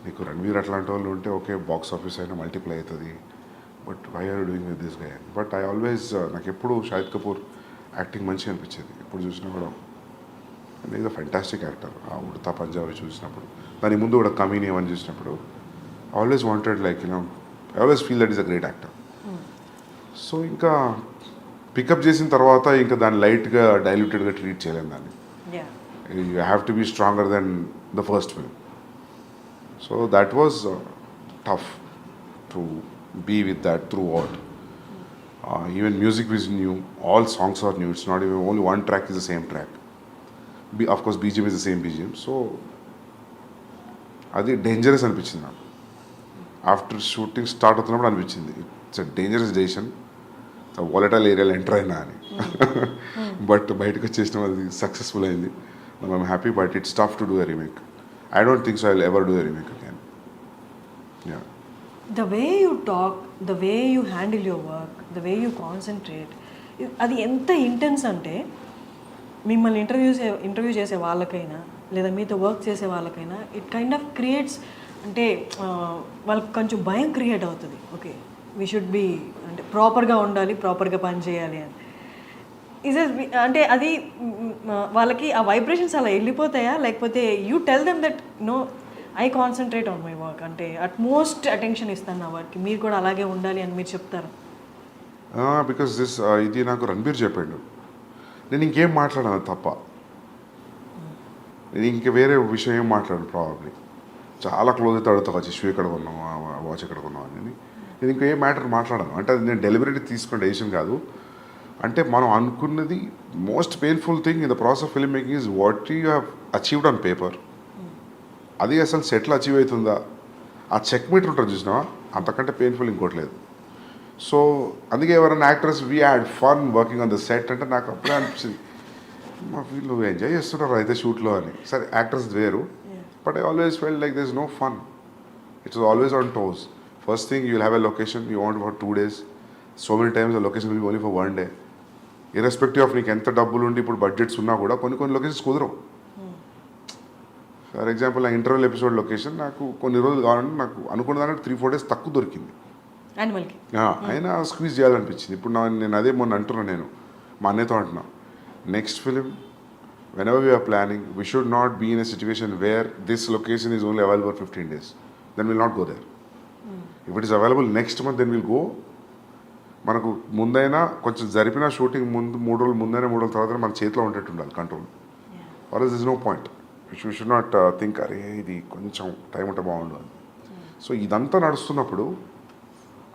నీకు రణ్వీర్ అట్లాంటి వాళ్ళు ఉంటే ఓకే బాక్స్ ఆఫీస్ అయినా మల్టిప్లై అవుతుంది, but why are doing with this guy. But I always, నాకు ఎప్పుడు షాహిద్ కపూర్ యాక్టింగ్ మంచిగా అనిపించేది. ఎప్పుడు చూసినా కూడా ఈజ్ అ ఫెంటాస్టిక్ యాక్టర్. ఆ ఉడతా పంజాబీ చూసినప్పుడు, దాని ముందు కూడా కమీనియం అని చూసినప్పుడు I always wanted like I always feel that is a great actor. So ఇంకా పికప్ చేసిన తర్వాత ఇంకా దాన్ని లైట్గా డైల్యూటెడ్గా ట్రీట్ చేయలేము. దాన్ని you have to be stronger than the first film. So that was tough to be with that throughout. Even music is new, all songs are new. It's not even only one track is the same track. Of course BGM is the same BGM. So అది dangerous అనిపించింది నాకు. After shooting start అవుతున్నప్పుడు అనిపించింది it's a dangerous decision, volatile ఏరియాలో enter అయినా అని. But బయటకు వచ్చేసిన అది సక్సెస్ఫుల్ అయింది. I'm happy. But it's tough to do a remake. I don't think so I will ever do a remake again. Yeah. The way you talk, the way you handle your work, the way you concentrate, అది ఎంత intense అంటే మిమ్మల్ని interview చేసే వాళ్ళకైనా లేదా మీతో work చేసే వాళ్ళకైనా ఇట్ కైండ్ ఆఫ్ క్రియేట్స్, అంటే వాళ్ళకి కొంచెం భయం క్రియేట్ అవుతుంది. ఓకే వీ షుడ్ బీ, అంటే ప్రాపర్గా ఉండాలి, ప్రాపర్గా పని చేయాలి అని. అంటే అది వాళ్ళకి ఆ వైబ్రేషన్స్ అలా వెళ్ళిపోతాయా, లేకపోతే you tell them that no I concentrate on my work, అంటే అట్మోస్ట్ అటెన్షన్ ఇస్తాను నా వర్క్కి, మీరు కూడా అలాగే ఉండాలి అని మీరు చెప్తారు? బికాస్ దిస్ ఇది నాకు రణబీర్ చెప్పాడు. నేను ఇంకేం మాట్లాడాను తప్ప, నేను ఇంక వేరే విషయం ఏం మాట్లాడాను. ప్రాబబ్లీ చాలా క్లోజ్ అయితే అడుగుతా వచ్చి షూ ఎక్కడ కొన్నావు, వాచ్ ఎక్కడ కొన్నావు అని. నేను ఇంకో ఏ మ్యాటర్ మాట్లాడాను. అంటే అది నేను డెలిబరేట్గా తీసుకున్న డెసిషన్ కాదు. అంటే మనం అనుకున్నది most painful thing in the process of film making is what you have achieved on paper అది అసలు సెటిల్ అచీవ్ అవుతుందా, ఆ చెక్ మీటర్ ఉంటుంది చూసినావా, అంతకంటే పెయిన్ఫుల్ ఇంకోటి లేదు. సో అందుకే ఎవరైనా actors we had fun working on the set అంటే నాకు అప్పుడే అనిపించింది, మా వీళ్ళు ఎంజాయ్ చేస్తున్నారు అయితే షూట్లో అని. సరే యాక్టర్స్ వేరు, but I always felt like this no fun. It's always on toes. First thing you will have a location, you want for 2 days. So many times the location will be only for 1 day. Irrespective of నీకు ఎంత డబ్బులు ఉండి ఇప్పుడు budgets ఉన్నా కూడా కొన్ని locations కుదరవు. For example నా ఇంటర్వెల్ ఎపిసోడ్ లొకేషన్ నాకు కొన్ని రోజులు కావాలంటే నాకు అనుకున్న దానికి 3-4 days తక్కువ దొరికింది. యానిమల్కి అయినా స్క్వీజ్ చేయాలనిపించింది. ఇప్పుడు నేను అదే మొన్న అంటున్నాను, నేను మా అన్నయ్యతో అంటున్నా, next film whenever we are planning, we should not be in a situation where this location is only available for 15 days. Then we'll not go there. If it is available next month, then we'll go. మనకు ముందైనా కొంచెం జరిపిన shooting ముందు 3 రోజులు ముందైనా 3 రోజుల తర్వాత మన చేతిలో ఉండేట్టు ఉండాలి control. Or is no point. You should not think అరే ఇది కొంచెం టైం ఉంటే బాగుండు అని. సో ఇదంతా నడుస్తున్నప్పుడు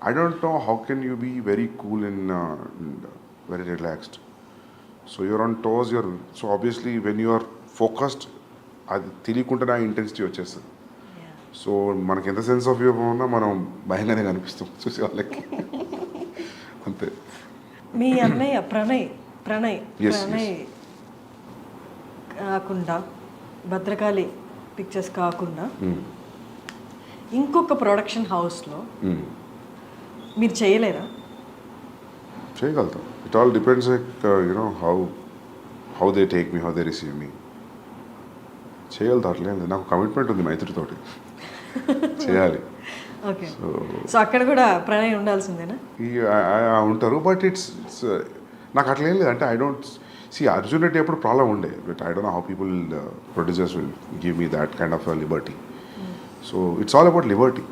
I don't know how can you be very cool and very relaxed. So you're on toes, you're so obviously when you're focused అది తెలియకుండా ఆ ఇంటెన్సిటీ వచ్చేస్తుంది. సో మనకి ఎంత సెన్స్ ఆఫ్ హ్యూమర్ ఉన్నా మనం భయంగానే కనిపిస్తాం చూసే వాళ్ళకి, అంతే. మీ అన్నయ్య ప్రణయ్ కాకుండా భద్రకాళి పిక్చర్స్ కాకుండా ఇంకొక ప్రొడక్షన్ హౌస్లో మీరు చేయలేరా? చేయగలుగుతాం. It all depends like you know how they take me, how they receive me. చేయగలుగుతా, అట్లేదు. నాకు కమిట్మెంట్ ఉంది మైత్రితోటి, చేయాలి. ఓకే. సో అక్కడ కూడా ప్రణయ్ ఉండాల్సిందేనా? ఉంటారు, బట్ ఇట్స్ నాకు అట్లా ఏం లేదు. అంటే I don't see Arjun Reddy ఎప్పుడు ప్రాబ్లం ఉండే, but I don't know how people producers will give me that kind of liberty. So it's all about liberty,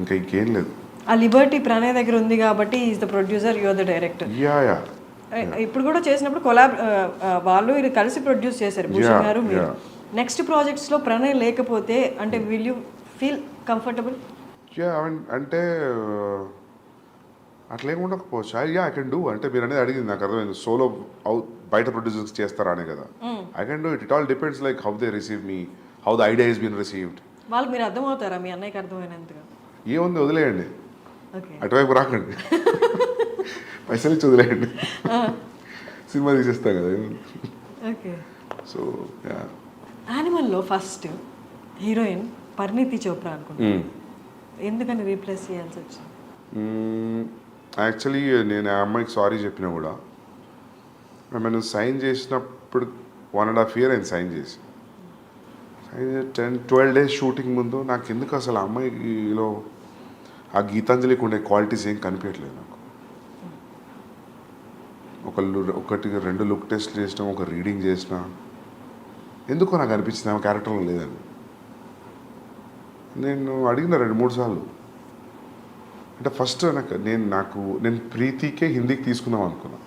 ఇంకా ఇంకేం లేదు. ఆ లిబర్టీ ప్రణయ్ దగ్గర ఉంది కాబట్టి is the producer, you are the director. Yeah. ఇప్పుడు కూడా చేసినప్పుడు వాళ్ళు ఇది కలిసి ప్రొడ్యూస్ చేశారు, భూషణ్ గారు మీరు. నెక్స్ట్ ప్రాజెక్ట్స్లో ప్రణయ్ లేకపోతే అంటే విల్ యూ ఫీల్ కంఫర్టబుల్? అంటే అట్లేం ఉండకపోవచ్చు. I can do. అంటే మీరు అనేది అడిగింది నాకు అర్థమైంది, సోలో బయట ప్రొడ్యూసర్స్ చేస్తారా అనే కదా. I can do it. It all depends like how they receive me, how the idea is been received. వాళ్ళకి మీరు అర్థమవుతారా? మీ అన్నయ్యకి అర్థమైనంతగా ఏముంది, వదిలేయండి, అటువైపు రాకండి, పైసలు ఇచ్చి వదిలేయండి, సినిమా తీసేస్తాం కదా. ఓకే. సో యానిమల్లో ఫస్ట్ హీరోయిన్ పరిణీతి చోప్రా అనుకుంటున్నాను, ఎందుకని రీప్లేస్ చేయాల్సి వచ్చింది? యాక్చువల్లీ నేను ఆ అమ్మాయికి సారీ చెప్పినా కూడా, నేను సైన్ చేసినప్పుడు 1.5 years అయింది సైన్ చేసి. 10-12 days షూటింగ్ ముందు నాకు ఎందుకు అసలు ఆ అమ్మాయిలో ఆ గీతాంజలికి ఉండే క్వాలిటీస్ ఏం కనిపించట్లేదు నాకు. 1-2 లుక్ టెస్ట్ చేసినా, ఒక రీడింగ్ చేసినా, ఎందుకో నాకు అనిపించింది ఆమె క్యారెక్టర్లో లేదని. నేను అడిగిన 2-3 సార్లు. అంటే ఫస్ట్ నేను ప్రీతికే హిందీకి తీసుకుందాం అనుకున్నా,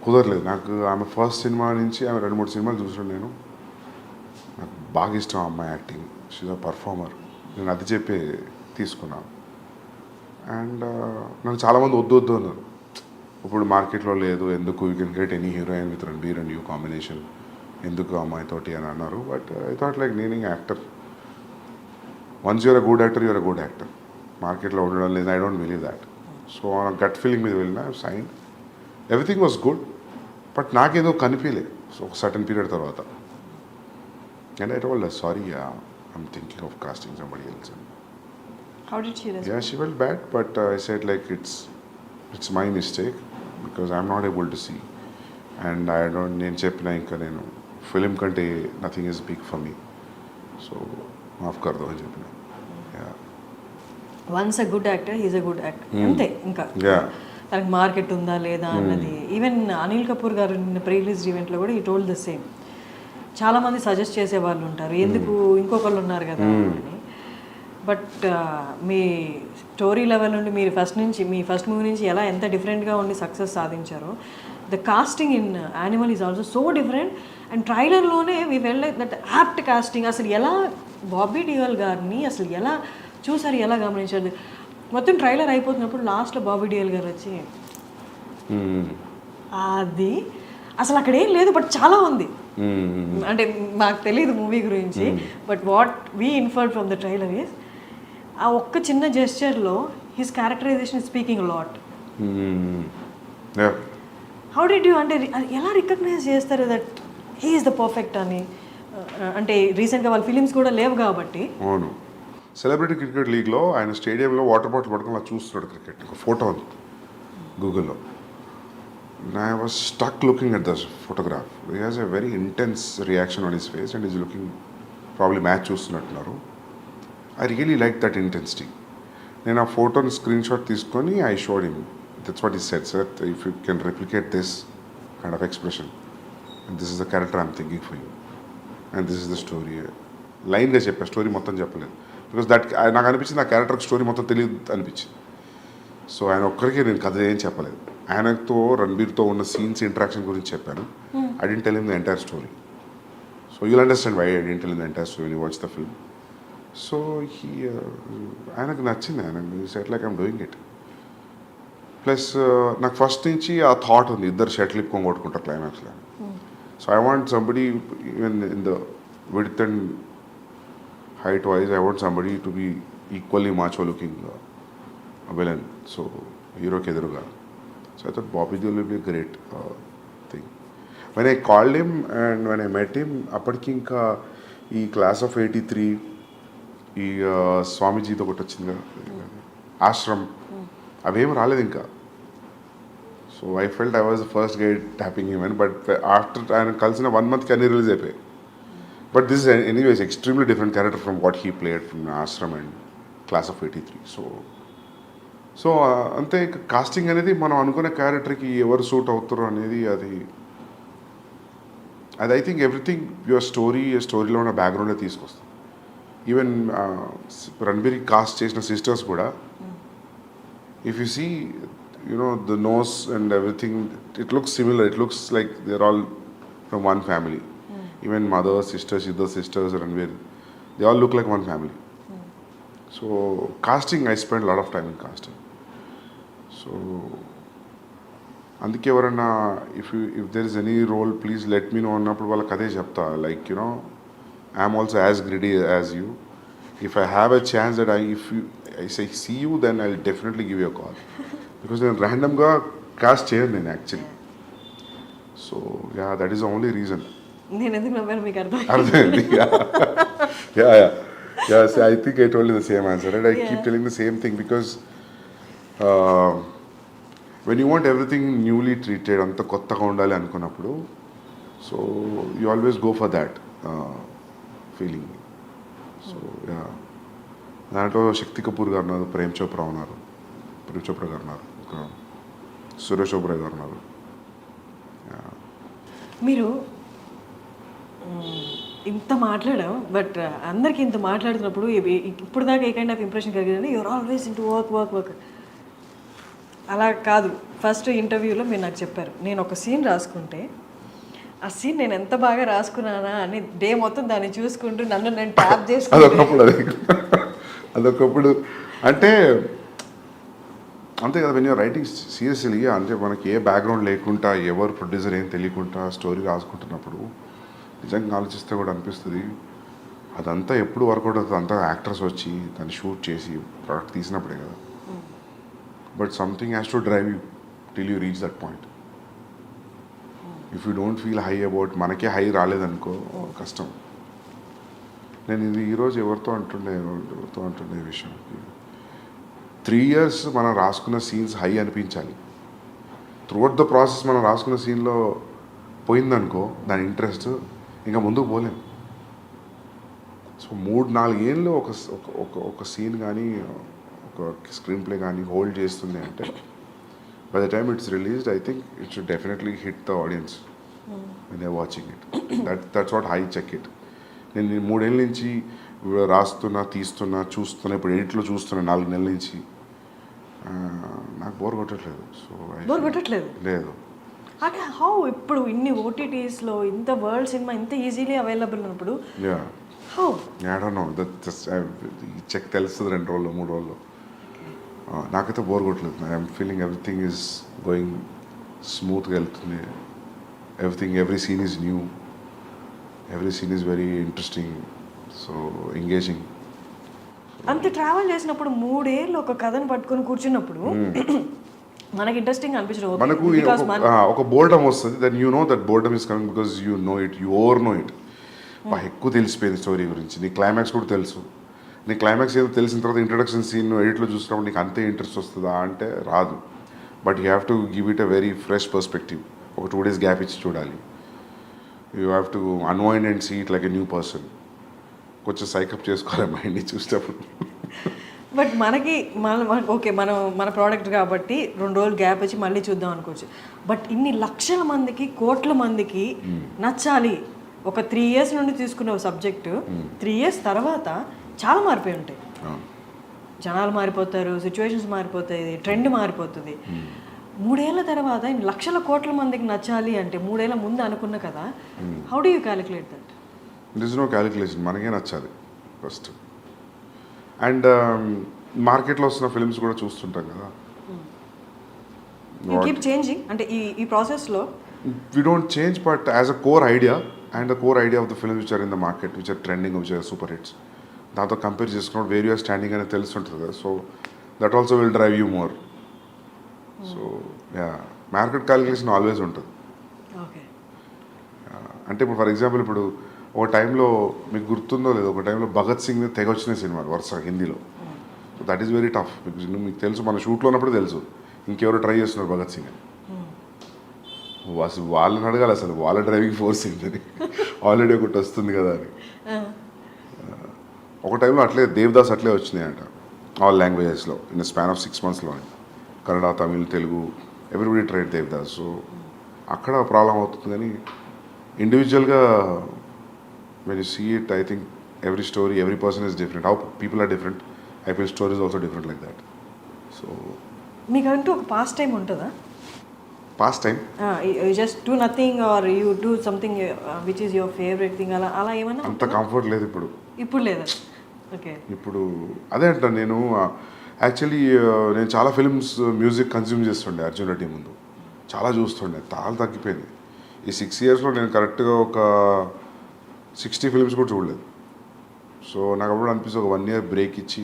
కుదరలేదు నాకు. ఆమె ఫస్ట్ సినిమా నుంచి ఆమె 2-3 సినిమాలు చూసాను నేను. నాకు బాగా ఇష్టం ఆ అమ్మాయి యాక్టింగ్, షీజ్ అ పర్ఫార్మర్. నేను అది చెప్పి తీసుకున్నాను. అండ్ నన్ను చాలామంది వద్దు అన్నారు, ఇప్పుడు మార్కెట్లో లేదు, ఎందుకు, you can get any heroine with Ranbir and you combination, ఎందుకు అమ్మాయితోటి అని అన్నారు. బట్ ఐ థాట్ లైక్ నేను actor, once you're a good actor, you're a good actor. మార్కెట్లో ఉండడం లేదు, I don't believe that. So gut feeling మీద వెళ్ళిన, sign, everything was good, but నాకేదో కనిపించలేదు. సో ఒక సర్టన్ పీరియడ్ తర్వాత, and I told sorry, I'm thinking of casting somebody else. How did she respond? Yeah, she felt bad, but I said like it's my mistake because I'm not able to see, and I don't. నేను చెప్పిన ఇంకా నేను film కంటే nothing is big for me, so మాఫ్ కర్దో అని చెప్పిన. Once a good actor, he's a good actor, అంతే. ఇంకా తనకి మార్కెట్ ఉందా లేదా అన్నది. ఈవెన్ అనిల్ కపూర్ గారు నిన్న ప్రీ రిలీజ్ ఈవెంట్లో కూడా ఈ టోల్డ్ ద సేమ్. చాలామంది సజెస్ట్ చేసే వాళ్ళు ఉంటారు, ఎందుకు ఇంకొకళ్ళు ఉన్నారు కదా అని. బట్ మీ స్టోరీ లెవెల్ నుండి మీరు మీ ఫస్ట్ మూవీ నుంచి ఎంత డిఫరెంట్గా ఉండి సక్సెస్ సాధించారో, the casting in Animal is also so different. And ట్రైలర్లోనే we felt like that apt casting. అసలు ఎలా బాబీ డియోల్ గారిని అసలు ఎలా చూసారు, ఎలా గమనించారు? మొత్తం ట్రైలర్ అయిపోతున్నప్పుడు లాస్ట్లో బాబీ డియోల్ గారు వచ్చి అది అసలు అక్కడ ఏం లేదు, బట్ చాలా ఉంది. అంటే మాకు తెలియదు మూవీ గురించి, but what we inferred from the trailer is ఆ ఒక్క చిన్న జెస్చర్లో his characterisation speaking lot. How did you అంటే ఎలా రికగ్నైజ్ చేస్తారు that he is the perfect అని? అంటే రీసెంట్గా వాళ్ళ ఫిలిమ్స్ కూడా లేవు కాబట్టి. అవును, సెలబ్రిటీ క్రికెట్ లీగ్లో ఆయన స్టేడియంలో వాటర్ బాటిల్ పట్టుకొని అలా చూస్తున్నాడు క్రికెట్. ఒక ఫోటో ఉంది గూగుల్లో. I was stuck looking at this photograph. He has a very intense reaction on his face and he's looking probably match చూస్తున్నట్టున్నారు. I really liked that intensity. నేను ఆ ఫోటోని స్క్రీన్ షాట్ తీసుకొని I showed him. That's what he said, sir. If you can replicate this kind of expression, and this is the character I'm thinking for you, and this is the story. లైన్గా చెప్పా, story మొత్తం చెప్పలేదు. Because that నాకు అనిపించింది ఆ క్యారెక్టర్కి story మొత్తం తెలియదు అనిపించింది. సో ఆయన ఒక్కరికి నేను కథ ఏం చెప్పలేదు. ఆయనతో రణబీర్తో ఉన్న సీన్స్ ఇంటరాక్షన్ గురించి చెప్పాను. I didn't tell him the entire story. So you'll understand why I didn't tell him the entire story when you watch the film. So ఆయనకు నచ్చింది. ఆయనకు said like I'm doing it. Plus నాకు first నుంచి ఆ thought ఉంది, ఇద్దరు shuttle ఇప్పుకొని కొట్టుకుంటారు క్లైమాక్స్లో. So I want somebody even in the width and height wise, I want somebody to be equally macho looking villain. So hero ke eduruga. So I thought Bobby Deol will be a great thing. When I called him and when I met him, appadiki inka ee class of 83 ee Swamiji తో ఒకటి వచ్చింది కదా, ఆశ్రమ్, అవేం రాలేదు ఇంకా. So I felt I was the first guy tapping him in, but after ఆయన కలిసిన 1 month కి అన్ని రిలీజ్ అయిపోయాయి. But this is anyways extremely different character from what he played from Ashram and Class of 83. So అంతే casting అనేది మనం అనుకునే క్యారెక్టర్కి ఎవరు సూట్ అవుతారో అనేది అది ఐ థింక్ ఎవ్రీథింగ్ యువర్ స్టోరీలో ఉన్న బ్యాక్గ్రౌండే తీసుకొస్తుంది. ఈవెన్ రణబీర్కి కాస్ట్ చేసిన సిస్టర్స్ కూడా if you see you know the nose and everything it looks similar. It looks like they are all from one family. Even mother, sisters, other sisters, Ranveer, they all look like one family. So casting, I spent a lot of time in casting. So అందుకే ఎవరన్నా if there is any role, please let me know అన్నప్పుడు వాళ్ళకి అదే చెప్తా. Like, you know, I am also as greedy as you. If I have a chance that if I say see you, then I'll definitely give you a call. Because నేను randomగా cast చేయను నేను actually. So yeah, that is the only reason. నేను ఎందుకు నమ్మాను మీకు అర్థమైంది. I think I told you the same answer, right? I keep telling the same thing because when you want everything newly treated, అంత కొత్తగా ఉండాలి అనుకున్నప్పుడు, so you always go for that feeling. So yeah, దాంట్లో శక్తి కపూర్ గారు ఉన్నారు, ప్రేమ్ చోప్రా గారు ఉన్నారు, సురేష్ ఓబ్రాయ్ గారు ఉన్నారు. మీరు ఇంత మాట్లాడాం, బట్ అందరికీ ఇంత మాట్లాడుతున్నప్పుడు ఇప్పుడు దాకా ఏ కైండ్ ఆఫ్ ఇంప్రెషన్ కలిగిందంటే యూఆర్ ఆల్వేస్ ఇంటూ వర్క్. అలా కాదు. ఫస్ట్ ఇంటర్వ్యూలో మీరు నాకు చెప్పారు, నేను ఒక సీన్ రాసుకుంటే ఆ సీన్ నేను ఎంత బాగా రాసుకున్నానా అని డే మొత్తం దాన్ని చూసుకుంటూ నన్ను నేను ట్యాప్ చేసుకుంటాను. అదొకప్పుడు అంటే అంతే కదా. వెన్ యూర్ రైటింగ్ సీరియస్లీ, అంటే మనకి ఏ బ్యాక్గ్రౌండ్ లేకుండా, ఎవరు ప్రొడ్యూసర్ ఏం తెలియకుండా స్టోరీ రాసుకుంటున్నప్పుడు నిజంగా ఆలోచిస్తే కూడా అనిపిస్తుంది అదంతా ఎప్పుడు వర్కౌట్ అవుతుంది. అంతా యాక్టర్స్ వచ్చి దాన్ని షూట్ చేసి ప్రోడక్ట్ తీసినప్పుడే కదా. But something has to drive you till you reach that point. If you don't feel high about, మనకే హై రాలేదనుకో కష్టం. నేను ఇది ఈరోజు ఎవరితో అంటుండే ఈ విషయం, 3 years మనం రాసుకున్న సీన్స్ హై అనిపించాలి. త్రూఅవుట్ ద ప్రాసెస్ మనం రాసుకున్న సీన్లో పోయిందనుకో దాని ఇంట్రెస్ట్, ఇంకా ముందుకు పోలేం. సో 3-4 ఏళ్ళు ఒక సీన్ కానీ ఒక స్క్రీన్ ప్లే కానీ హోల్డ్ చేస్తుంది అంటే, by the time it's released I think it should definitely hit the audience when they watching it. That's what I check it. నేను 3 ఏళ్ళ నుంచి రాస్తున్నా, చూస్తున్నా, ఇప్పుడు ఎడిట్లో చూస్తున్నా 4 నెలల నుంచి. నాకు బోర్ కొట్టట్లేదు. సో బోర్ కొట్టట్లేదు లేదు. అంటే హౌ ఇప్పుడు ఇన్ని ఓటీటీస్లో ఇంత వరల్డ్ సినిమా ఇంత ఈజీలీ అవైలబుల్ ఉన్నప్పుడు how? I don't know. Check తెలుస్తుంది 2 రోజులు 3 రోజులు. నాకైతే బోర్ కొట్టలేదు. I'm feeling everything is going స్మూత్గా వెళ్తుంది. Every scene is new. Every scene is very interesting, so engaging. అంత ట్రావెల్ చేసినప్పుడు 3 ఏళ్ళు ఒక కథను పట్టుకొని కూర్చున్నప్పుడు మనకి ఇంట్రెస్టింగ్ అనిపించడం మనకు బికాస్ ఒక బోర్డమ్ వస్తుంది, then you know that boredom is coming because you know it, you over know it. ఎక్కువ తెలిసిపోయింది స్టోరీ గురించి, నీ క్లైమాక్స్ కూడా తెలుసు. నీ క్లైమాక్స్ ఏదో తెలిసిన తర్వాత ఇంట్రడక్షన్ సీన్ ఎడిట్లో చూసినప్పుడు నీకు అంతే ఇంట్రెస్ట్ వస్తుందా అంటే రాదు. But you have to give it a very fresh perspective. ఒక 2 days గ్యాప్ ఇచ్చి చూడాలి. You have to unwind and see it like a new person. కొంచెం సైకప్ చేసుకోవాలి మైండ్ని చూసేటప్పుడు. బట్ మనకి ఓకే మన ప్రోడక్ట్ కాబట్టి 2 రోజులు గ్యాప్ వచ్చి మళ్ళీ చూద్దాం అనుకోవచ్చు. బట్ ఇన్ని లక్షల మందికి, కోట్ల మందికి నచ్చాలి. ఒక 3 years నుండి తీసుకున్న సబ్జెక్టు 3 years తర్వాత చాలా మారిపోయి ఉంటాయి. జనాలు మారిపోతారు, సిచ్యువేషన్స్ మారిపోతాయి, ట్రెండ్ మారిపోతుంది. 3 ఏళ్ల తర్వాత ఇన్ని లక్షల కోట్ల మందికి నచ్చాలి అంటే 3 ఏళ్ల ముందు అనుకున్న కదా, how do you calculate that? This no calculation, మనకే నచ్చాలి ఫస్ట్. అండ్ మార్కెట్లో వస్తున్న ఫిల్మ్స్ కూడా చూస్తుంటాం కదా, కీప్ చేంజింగ్. అంటే ఈ ప్రాసెస్లో we don't change, but as a core idea and the core idea of the films which are in the market, which are trending, which are super hits, దాంతో compare చేసుకున్నప్పుడు where you're standing అనేది తెలుస్తుంటుంది కదా, so that also will drive you more. So yeah, market calculation always ఉంటుంది. Okay. అంటే ఇప్పుడు for example ఇప్పుడు ఒక టైంలో మీకు గుర్తుందో లేదో, ఒక టైంలో భగత్ సింగ్ మీద తెగ వచ్చిన సినిమాలు వరుస హిందీలో. So that is very tough, because మీకు తెలుసు, మన షూట్లో ఉన్నప్పుడు తెలుసు ఇంకెవరో ట్రై చేస్తున్నారు భగత్ సింగ్ అని. అసలు వాళ్ళని అడగాలి అసలు వాళ్ళ డ్రైవింగ్ ఫోర్స్ ఏంటని, ఆల్రెడీ ఒకటి వస్తుంది కదా అని. ఒక టైంలో అట్లే దేవదాస్ అట్లే వచ్చినాయంట ఆల్ లాంగ్వేజెస్లో ఇన్ స్పాన్ ఆఫ్ 6 monthsలో. Kannada, Tamil, Telugu, everybody tried Devdas. So అక్కడ ప్రాబ్లం అవుతుంది. కానీ ఇండివిజువల్గా when you see it, I think every story, every person is different. How people are different, I feel story is also different like that. So మీకంటూ ఒక pastime ఉంటుందా? Pastime you just do nothing or you do something which is your favourite thing, అలా ఏమన్నా? అంత comfort లేదు ఇప్పుడు లేదా? Okay. ఇప్పుడు అదే అంటాను నేను. యాక్చువల్లీ నేను చాలా ఫిల్మ్స్ మ్యూజిక్ కన్జ్యూమ్ చేస్తుండే అర్జున్ రెడ్డి ముందు, చాలా చూస్తుండే, చాలా తగ్గిపోయింది. ఈ 6 yearsలో నేను కరెక్ట్గా ఒక 60 films కూడా చూడలేదు. సో నాకు అప్పుడు అనిపిస్తుంది ఒక 1 year బ్రేక్ ఇచ్చి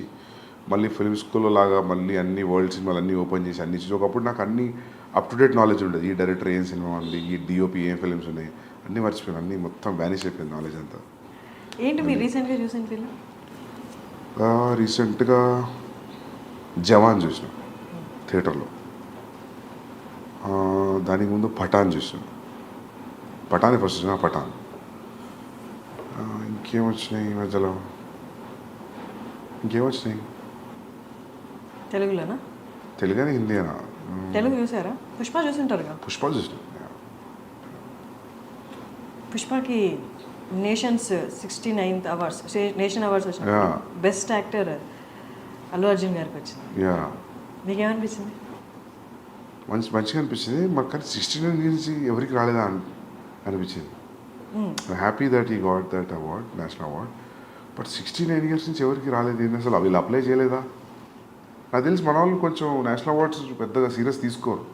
మళ్ళీ ఫిల్మ్ స్కూల్లో లాగా మళ్ళీ అన్ని వరల్డ్ సినిమాలు అన్నీ ఓపెన్ చేసి అన్ని చూసి, ఒకప్పుడు నాకు అన్ని అప్ టు డేట్ నాలెడ్జ్ ఉండేది. ఈ డైరెక్టర్ ఏం సినిమా ఉంది, ఈ డిఓపి ఏం ఫిల్మ్స్ ఉన్నాయి, అన్నీ మర్చిపోయాను. అన్నీ మొత్తం వ్యానిష్ అయిపోయింది నాలెడ్జ్ అంతా. ఏంటి మీరు రీసెంట్గా చూసిన ఫిల్మ్? రీసెంట్గా జవాన్ చూసిన థియేటర్లో. దానికి ముందు పఠాన్ చూసిన. పఠాన్ ఫస్ట్ చూసిన, పఠాన్. ఇంకేమొచ్చినాయి ఈ మధ్యలో? ఇంకేమొచ్చినాయి తెలుగులోనా? తెలుగునే హిందీనా? తెలుగు చూసారా? పుష్ప చూసింటారు కదా? పుష్ప చూసిన. పుష్పకి nations 69th awards, nation awards వచ్చిన బెస్ట్ యాక్టర్ అల్లు అర్జున్ గారికి వచ్చింది. యా, మీకేమనిపించింది? మంచిగా అనిపించింది మాకు. కానీ 69 years ఎవరికి రాలేదా అనిపించింది. Happy that he got that award, national award. But 69 years నుంచి ఎవరికి రాలేదు ఏంటి అసలు? వీళ్ళు అప్లై చేయలేదా? నాకు తెలిసి మన వాళ్ళు కొంచెం నేషనల్ అవార్డ్స్ పెద్దగా సీరియస్ తీసుకోరు,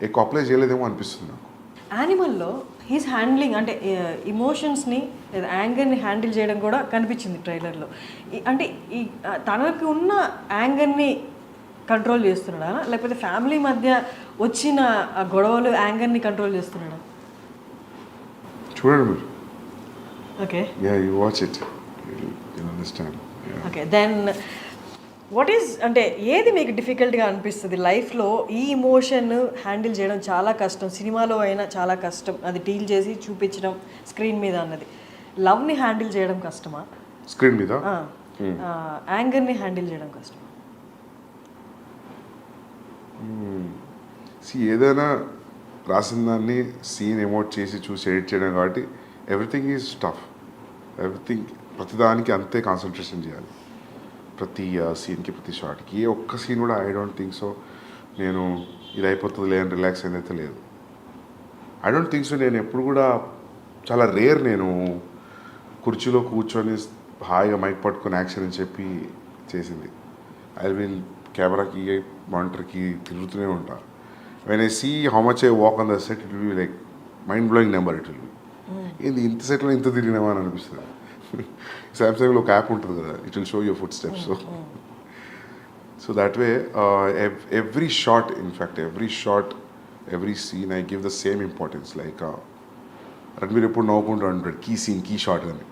ఎక్కువ అప్లై చేయలేదేమో అనిపిస్తుంది నాకు. యానిమల్లో హీస్ హ్యాండ్లింగ్ అంటే ఇమోషన్స్ని లేదా యాంగర్ని హ్యాండిల్ చేయడం కూడా కనిపించింది ట్రైలర్లో. అంటే ఈ తనకి ఉన్న యాంగర్ని కంట్రోల్ చేస్తున్నాడా, లేకపోతే ఫ్యామిలీ మధ్య వచ్చిన గొడవలు యాంగర్ని కంట్రోల్ చేస్తున్నాడా? చూడండి మీరు. Okay. Yeah, you watch it, you understand. Okay, then what is అంటే ఏది మీకు డిఫికల్ట్గా అనిపిస్తుంది లైఫ్లో? ఈ ఇమోషన్ హ్యాండిల్ చేయడం చాలా కష్టం, సినిమాలో అయినా చాలా కష్టం, అది డీల్ చేసి చూపించడం స్క్రీన్ మీద అన్నది. లవ్ని హ్యాండిల్ చేయడం కష్టమా స్క్రీన్ మీద? యాంగర్ని హ్యాండిల్ చేయడం కష్టమా? ఏదైనా రాసిన దాన్ని సీన్ ఎమోట్ చేసి చూసి ఎడిట్ చేయడం కాబట్టి ఎవ్రీథింగ్ ఈజ్ టఫ్. ఎవ్రీథింగ్ ప్రతిదానికి అంతే కాన్సన్ట్రేషన్ చేయాలి, ప్రతి సీన్కి, ప్రతి షాట్కి. ఏ ఒక్క సీన్ కూడా ఐ డోంట్ థింక్ సో నేను ఇది అయిపోతుంది లేదని రిలాక్స్ అయిందైతే లేదు. I don't think so. నేను ఎప్పుడు కూడా చాలా రేర్ నేను కుర్చీలో కూర్చొని హాయిగా మైక్ పట్టుకొని యాక్షన్ అని చెప్పి చేసింది. ఐ విల్ కెమెరాకి, మానిటర్కి తిరుగుతూనే ఉంటా. When I see how much I walk on the set, it will be like mind blowing number. It will be ఏంది ఇంత సెట్లో ఇంత తిరిగినామా అని అనిపిస్తుంది. సామ్సంగ్లో ఒక యాప్ ఉంటుంది కదా, it will show your footsteps. So that way every shot, in fact every scene I give the same importance. Like Ranbir ఎప్పుడు నవ్వుకుంటూ అంటాడు కీ సీన్ కీ షాట్ అని.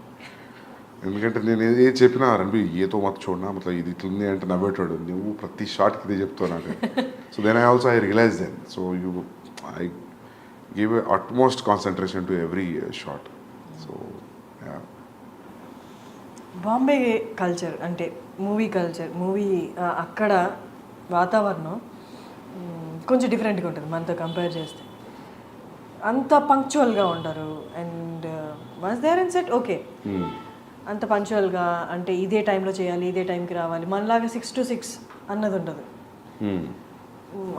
ఎందుకంటే నేను ఏది చెప్పినా రణబీర్ ఏతో మత్ చూడనా మతలబ్ ఇది ఇట్లుంది అంటే నవ్వేటాడు, నువ్వు ప్రతి షాట్కి ఇదే చెప్తావు నాకు. So then I realise then. So I give utmost concentration to every shot. So Bombay culture అంటే మూవీ కల్చర్, అక్కడ వాతావరణం కొంచెం డిఫరెంట్గా ఉంటుంది మనతో కంపేర్ చేస్తే. అంత పంక్చువల్గా ఉంటారు. And once there in set okay, అంత పంక్చువల్గా అంటే ఇదే టైంలో చేయాలి, ఇదే టైంకి రావాలి, మనలాగా 6 to 6 అన్నది ఉండదు.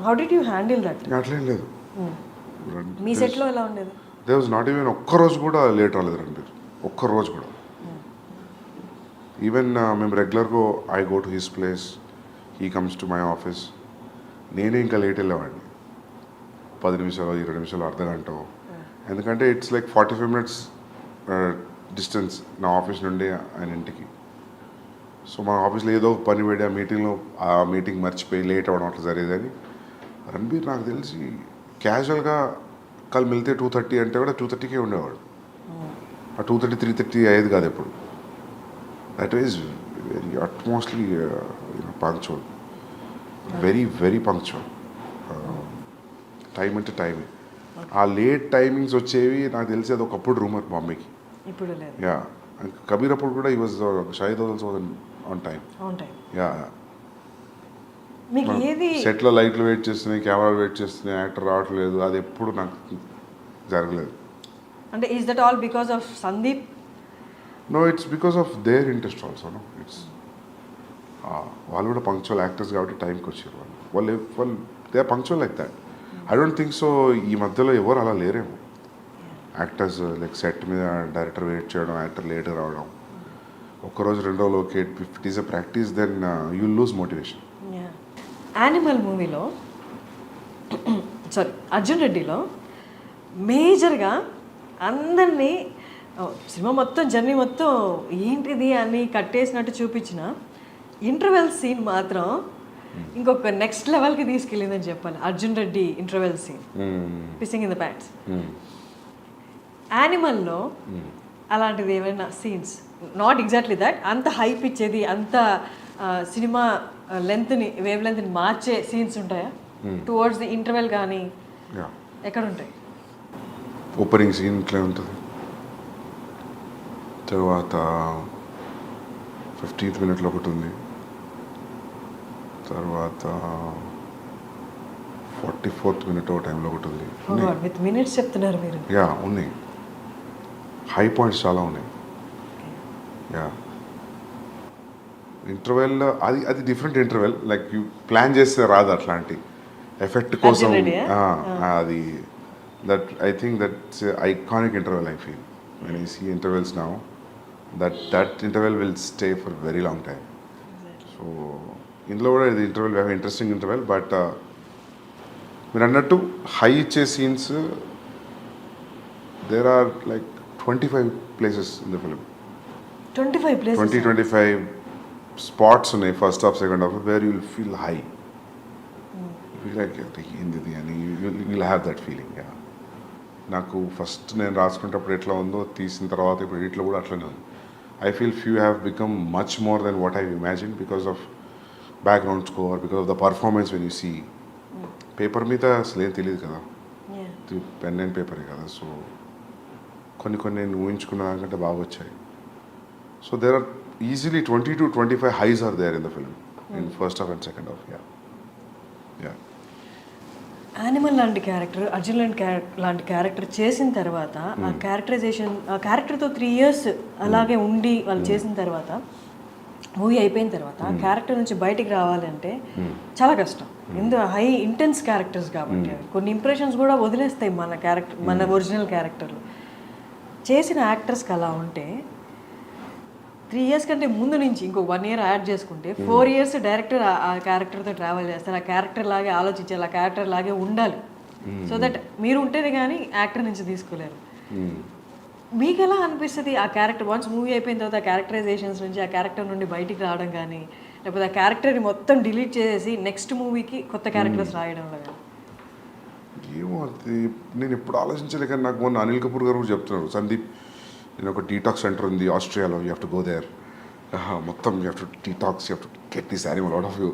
How did you handle that? అట్లేం లేదు. మీ సెట్లో ఎలా ఉండేది? దే వాజ్ నాట్ ఈవెన్ ఒక్కరోజు కూడా లేట్ రాలేదు రణబీర్, ఒక్కరోజు కూడా. ఈవెన్ మేము రెగ్యులర్గా I go to his place, he comes to my office. నేనే ఇంకా లేట్ వెళ్ళేవాడిని, 10 నిమిషాలు 20 నిమిషాలు అర్ధగంట. ఎందుకంటే ఇట్స్ లైక్ 45 minutes డిస్టెన్స్ నా ఆఫీస్ నుండి ఆయన ఇంటికి. సో మా ఆఫీస్లో ఏదో పని పెడి ఆ మీటింగ్ మర్చిపోయి లేట్ అవ్వడం అట్లా జరిగేదని. రణబీర్ నాకు తెలిసి క్యాజువల్గా కల్ మిలితే 2:30 అంటే కూడా 2:30కే ఉండేవాడు. ఆ 2:30 3:30 అయ్యేది కాదు ఎప్పుడు. That is very utmostly punctual, very punctual. Time అంటే టైమే. ఆ లేట్ టైమింగ్స్ వచ్చేవి నాకు తెలిసి అది ఒకప్పుడు రూమర్ బాంబేకి. ఇప్పుడు లేదు. యా, కబీర్ అప్పుడు కూడా ఈ was Shahid also on time. Yeah, మీకు ఏది సెట్లో లైట్లు వెయిట్ చేస్తున్నాయి, కెమెరాలు వెయిట్ చేస్తున్నాయి, యాక్టర్ రావట్లేదు, అది ఎప్పుడు నాకు జరగలేదు. అంటే is that all because of Sandeep? No, it's because of their interest also. No, it's వాళ్ళు కూడా పంక్చువల్ యాక్టర్స్ కాబట్టి టైంకి వచ్చారు. వాళ్ళు they are punctual like that. I don't think so ఈ మధ్యలో ఎవరు అలా లేరేమో. యాక్టర్స్ లైక్ సెట్ మీద డైరెక్టర్ వెయిట్ చేయడం, యాక్టర్ లేట్ రావడం, ఒక్కరోజు 2 రోజులు okay, if it is a practice then you lose motivation. Animal మూవీలో అర్జున్ రెడ్డిలో మేజర్గా అందరినీ సినిమా మొత్తం జర్నీ మొత్తం ఏంటిది అని కట్టేసినట్టు చూపించిన ఇంటర్వెల్ సీన్ మాత్రం ఇంకొక నెక్స్ట్ లెవెల్కి తీసుకెళ్ళిందని చెప్పాలి. Arjun Reddy interval scene, pissing in the pants. యానిమల్లో అలాంటిది ఏమైనా సీన్స్, నాట్ ఎగ్జాక్ట్లీ దట్, అంత హైప్ ఇచ్చేది, అంత సినిమా వేవ్ లెంత్ని మార్చే సీన్స్ ఉంటాయా టువర్డ్స్ ది ఇంటర్వెల్ కానీ? ఎక్కడ ఉంటాయి? ఓపెనింగ్ సీన్ ఇట్లా ఉంటుంది, తర్వాత 15th minute ఒకటి ఉంది, తర్వాత 44th minute టైంలో ఒకటి ఉంది. విత్ మినిట్స్ చెప్తున్నారు మీరు. యా, ఉన్నాయి. హై పాయింట్స్ చాలా ఉన్నాయి. యా, ఇంటర్వెల్ అది different interval. Like you plan చేస్తే రాదు అట్లాంటి ఎఫెక్ట్ కోసం. అది that I think that's iconic interval. I feel when I see intervals now that interval will stay for very long time. So ఇందులో కూడా ఇది ఇంటర్వెల్ ఇంట్రెస్టింగ్ ఇంటర్వెల్. బట్ మీరు అన్నట్టు హై ఇచ్చే scenes there are like 25 places in the film. 25 places? 25 spots ఉన్నాయి first half second half where you will feel high. Like ఏంది అని you will have that feeling. నాకు ఫస్ట్ నేను రాసుకునేటప్పుడు ఎట్లా ఉందో తీసిన తర్వాత ఇప్పుడు ఇట్లా కూడా అట్లనే ఉంది. I feel few have become much more than what I imagine because of background score, because of the performance. When you see paper మీద అసలు ఏం తెలియదు కదా, పెన్ అండ్ పేపరే కదా. సో కొన్ని నేను ఊహించుకున్న దానికంటే బాగా వచ్చాయి. So there are easily 20 to 25 highs are there in the film in first half and second half. Yeah, Animal లాంటి క్యారెక్టర్, అర్జున్ లాంటి క్యారెక్టర్ చేసిన తర్వాత ఆ క్యారెక్టరైజేషన్, ఆ క్యారెక్టర్తో 3 years అలాగే ఉండి వాళ్ళు చేసిన తర్వాత మూవీ అయిపోయిన తర్వాత ఆ క్యారెక్టర్ నుంచి బయటికి రావాలంటే చాలా కష్టం. ఎందుకు హై ఇంటెన్స్ క్యారెక్టర్స్ కాబట్టి కొన్ని ఇంప్రెషన్స్ కూడా వదిలేస్తాయి మన క్యారెక్టర్, మన ఒరిజినల్ క్యారెక్టర్లు. చేసిన యాక్టర్స్కి అలా ఉంటే 3 years కంటే ముందు నుంచి ఇంకో 1 year యాడ్ చేసుకుంటే 4 years డైరెక్టర్ ఆ క్యారెక్టర్తో ట్రావెల్ చేస్తారు. ఆ క్యారెక్టర్ లాగే ఆలోచించాలి, ఆ క్యారెక్టర్ లాగే ఉండాలి. సో దట్ మీరు ఉంటేనే కానీ యాక్టర్ నుంచి తీసుకోలేరు. మీకు ఎలా అనిపిస్తుంది ఆ క్యారెక్టర్ వన్స్ మూవీ అయిపోయిన తర్వాత ఆ క్యారెక్టరైజేషన్స్ నుంచి ఆ క్యారెక్టర్ నుండి బయటికి రావడం కానీ, లేకపోతే ఆ క్యారెక్టర్ని మొత్తం డిలీట్ చేసేసి నెక్స్ట్ మూవీకి కొత్త క్యారెక్టర్స్ రాయడంలో కానీ? ఏమో అది నేను ఎప్పుడు ఆలోచించలే, కానీ నాకు మొన్న అనిల్ కపూర్ గారు కూడా చెప్తున్నారు, సందీప్ నేను ఒక డీటాక్స్ సెంటర్ ఉంది ఆస్ట్రేలియాలో, you have to go there, మొత్తం you have to detox, you have to get this animal out of you.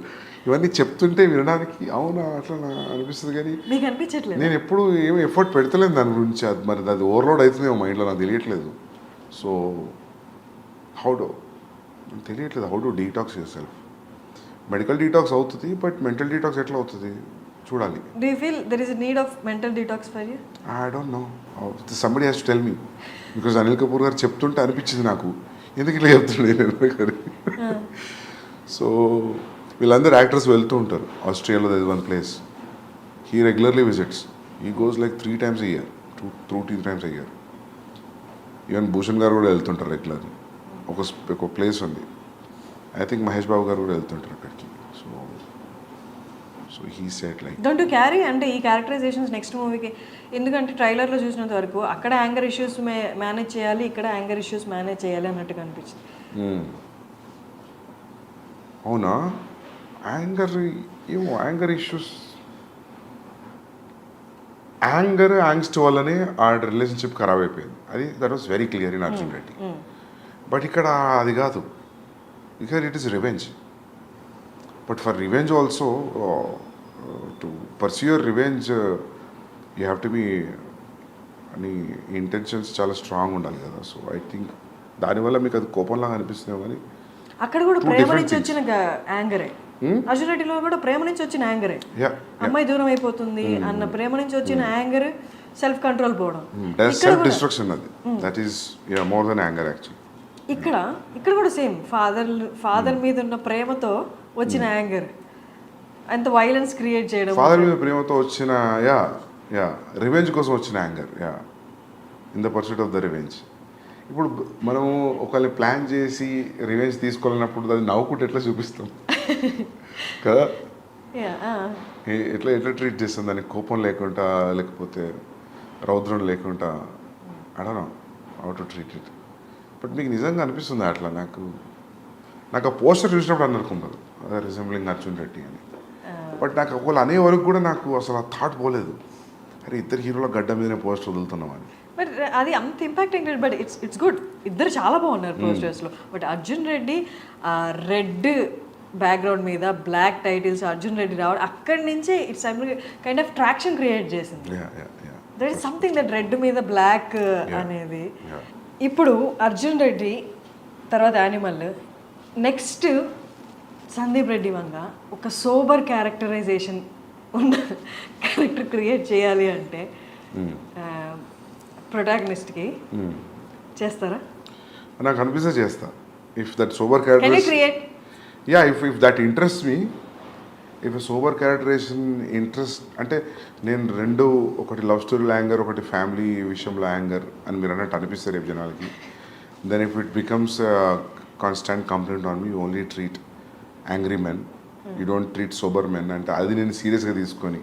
ఇవన్నీ చెప్తుంటే వినడానికి అవునా అట్లా అనిపిస్తుంది, కానీ మీకు అనిపించట్లేదు? నేను ఎప్పుడు ఏమి ఎఫర్ట్ పెడతలేను దాని గురించి. అది మరి అది ఓవర్లోడ్ అవుతుందేమో మైండ్లో, నాకు తెలియట్లేదు. సో హౌ డు తెలియట్లేదు, how do detox your self. Medical detox అవుతుంది, బట్ మెంటల్ డీటాక్స్ ఎట్లా అవుతుంది చూడాలి. Do you feel there is a need of mental detox for you? I don't no, somebody has to tell me, because Anil Kapoor గారు చెప్తుంటే అనిపించింది నాకు, ఎందుకు ఇట్లా చెప్తుండే. సో వీళ్ళందరూ యాక్టర్స్ వెళ్తూ ఉంటారు ఆస్ట్రేలియాలో, that is one place he regularly visits. He goes like 3 times a year, 2-3 times a year. Even Bhushan గారు కూడా వెళ్తుంటారు రెగ్యులర్లీ. ఒక ప్లేస్ ఉంది, ఐ థింక్ మహేష్ బాబు గారు కూడా వెళ్తుంటారు అక్కడికి. So he set like don't you carry అంటే ఈ క్యారెక్టరైజేషన్స్ నెక్స్ట్ మూవీకి, ఎందుకంటే ట్రైలర్లో చూసినంత వరకు అక్కడ యాంగర్ ఇష్యూస్ మేనేజ్ చేయాలి, ఇక్కడ యాంగర్ ఇష్యూస్ మేనేజ్ చేయాలి అన్నట్టుగా అనిపించింది. అవునా? ఏమో యాంగర్ ఇష్యూస్, యాంగ్స్ట్ వల్లనే ఆ రిలేషన్షిప్ ఖరాబ్ అయిపోయింది. అది that was very clear in Arjun Reddy. But ఇక్కడ అది కాదు, ఇక్కడ it is revenge. But for revenge also, to pursue your revenge you have to be, అని ఇంటెన్షన్స్ చాలా స్ట్రాంగ్ ఉండాలి కదా. సో ఐ థింక్ దానివల్ల మీకు అది కోపంలాగా అనిపిస్తుందేమో, కానీ అక్కడ కూడా ప్రేమ నుంచి వచ్చిన యాంగరే. అర్జున్ రెడ్డిలో కూడా ప్రేమ నుంచి వచ్చిన యాంగరే, అమ్మాయి దూరం అయిపోతుంది అన్న ప్రేమ నుంచి వచ్చిన యాంగర్, సెల్ఫ్ కంట్రోల్ పోవడం, సెల్ఫ్ డిస్ట్రక్షన్. అది that is more than anger actually. ఇక్కడ కూడా సేమ్ ఫాదర్ మీద ఉన్న ప్రేమతో వచ్చిన యాంగర్, అంత వైలెన్స్ క్రియేట్ చేయడం, ఫాదర్ మీద ప్రేమతో వచ్చిన రివెంజ్ కోసం వచ్చిన anger, in the pursuit of the revenge. ఇప్పుడు మనము ఒకళ్ళని ప్లాన్ చేసి రివెంజ్ తీసుకోవాలన్నప్పుడు అది నవ్వుకుంటే ఎట్లా చూపిస్తాం కదా, ఎట్లా ట్రీట్ చేస్తాం దాన్ని, కోపం లేకుండా, లేకపోతే రౌద్రం లేకుండా, అడనా how to treat it. But మీకు నిజంగా అనిపిస్తుంది అట్లా? నాకు ఆ పోస్టర్ చూసినప్పుడు అనుకుంటారు అదే రిజెంబ్లింగ్ అర్జున్ రెడ్డి అని. బట్ నాకు ఒకళ్ళు అనే వరకు కూడా నాకు అసలు ఆ థాట్ పోలేదు, అరే ఇద్దరు హీరోల గడ్డ మీదనే పోస్టర్ వదులుతున్నాం అని. బట్ అది అంత ఇంపాక్టింగ్, బట్ ఇట్స్ గుడ్, ఇద్దరు చాలా బాగున్నారు పోస్టర్స్లో. But Arjun Reddy red background మీద బ్లాక్ టైటిల్స్ అర్జున్ రెడ్డి రావడం, అక్కడి నుంచే it's kind of traction create చేసింది. That is something that red మీద బ్లాక్ అనేది. ఇప్పుడు అర్జున్ రెడ్డి తర్వాత యానిమల్, నెక్స్ట్ సందీప్ రెడ్డి వంగ ఒక సోబర్ క్యారెక్టరైజేషన్ ఉన్న క్యారెక్టర్ క్రియేట్ చేయాలి అంటే ప్రొటాగనిస్ట్కి చేస్తారా? నాకు అనిపిస్తే చేస్తా. If that sober character, if that interest me, if sober characterisation interest అంటే, నేను రెండు, ఒకటి లవ్ స్టోరీలో యాంగర్, ఒకటి ఫ్యామిలీ విషయంలో యాంగర్ అని మీరు అన్నట్టు అనిపిస్తే రేపు జనాలకి, then if it becomes constant complaint on me, only treat angry men, you don't treat sober men అంటే, అది నేను సీరియస్గా తీసుకొని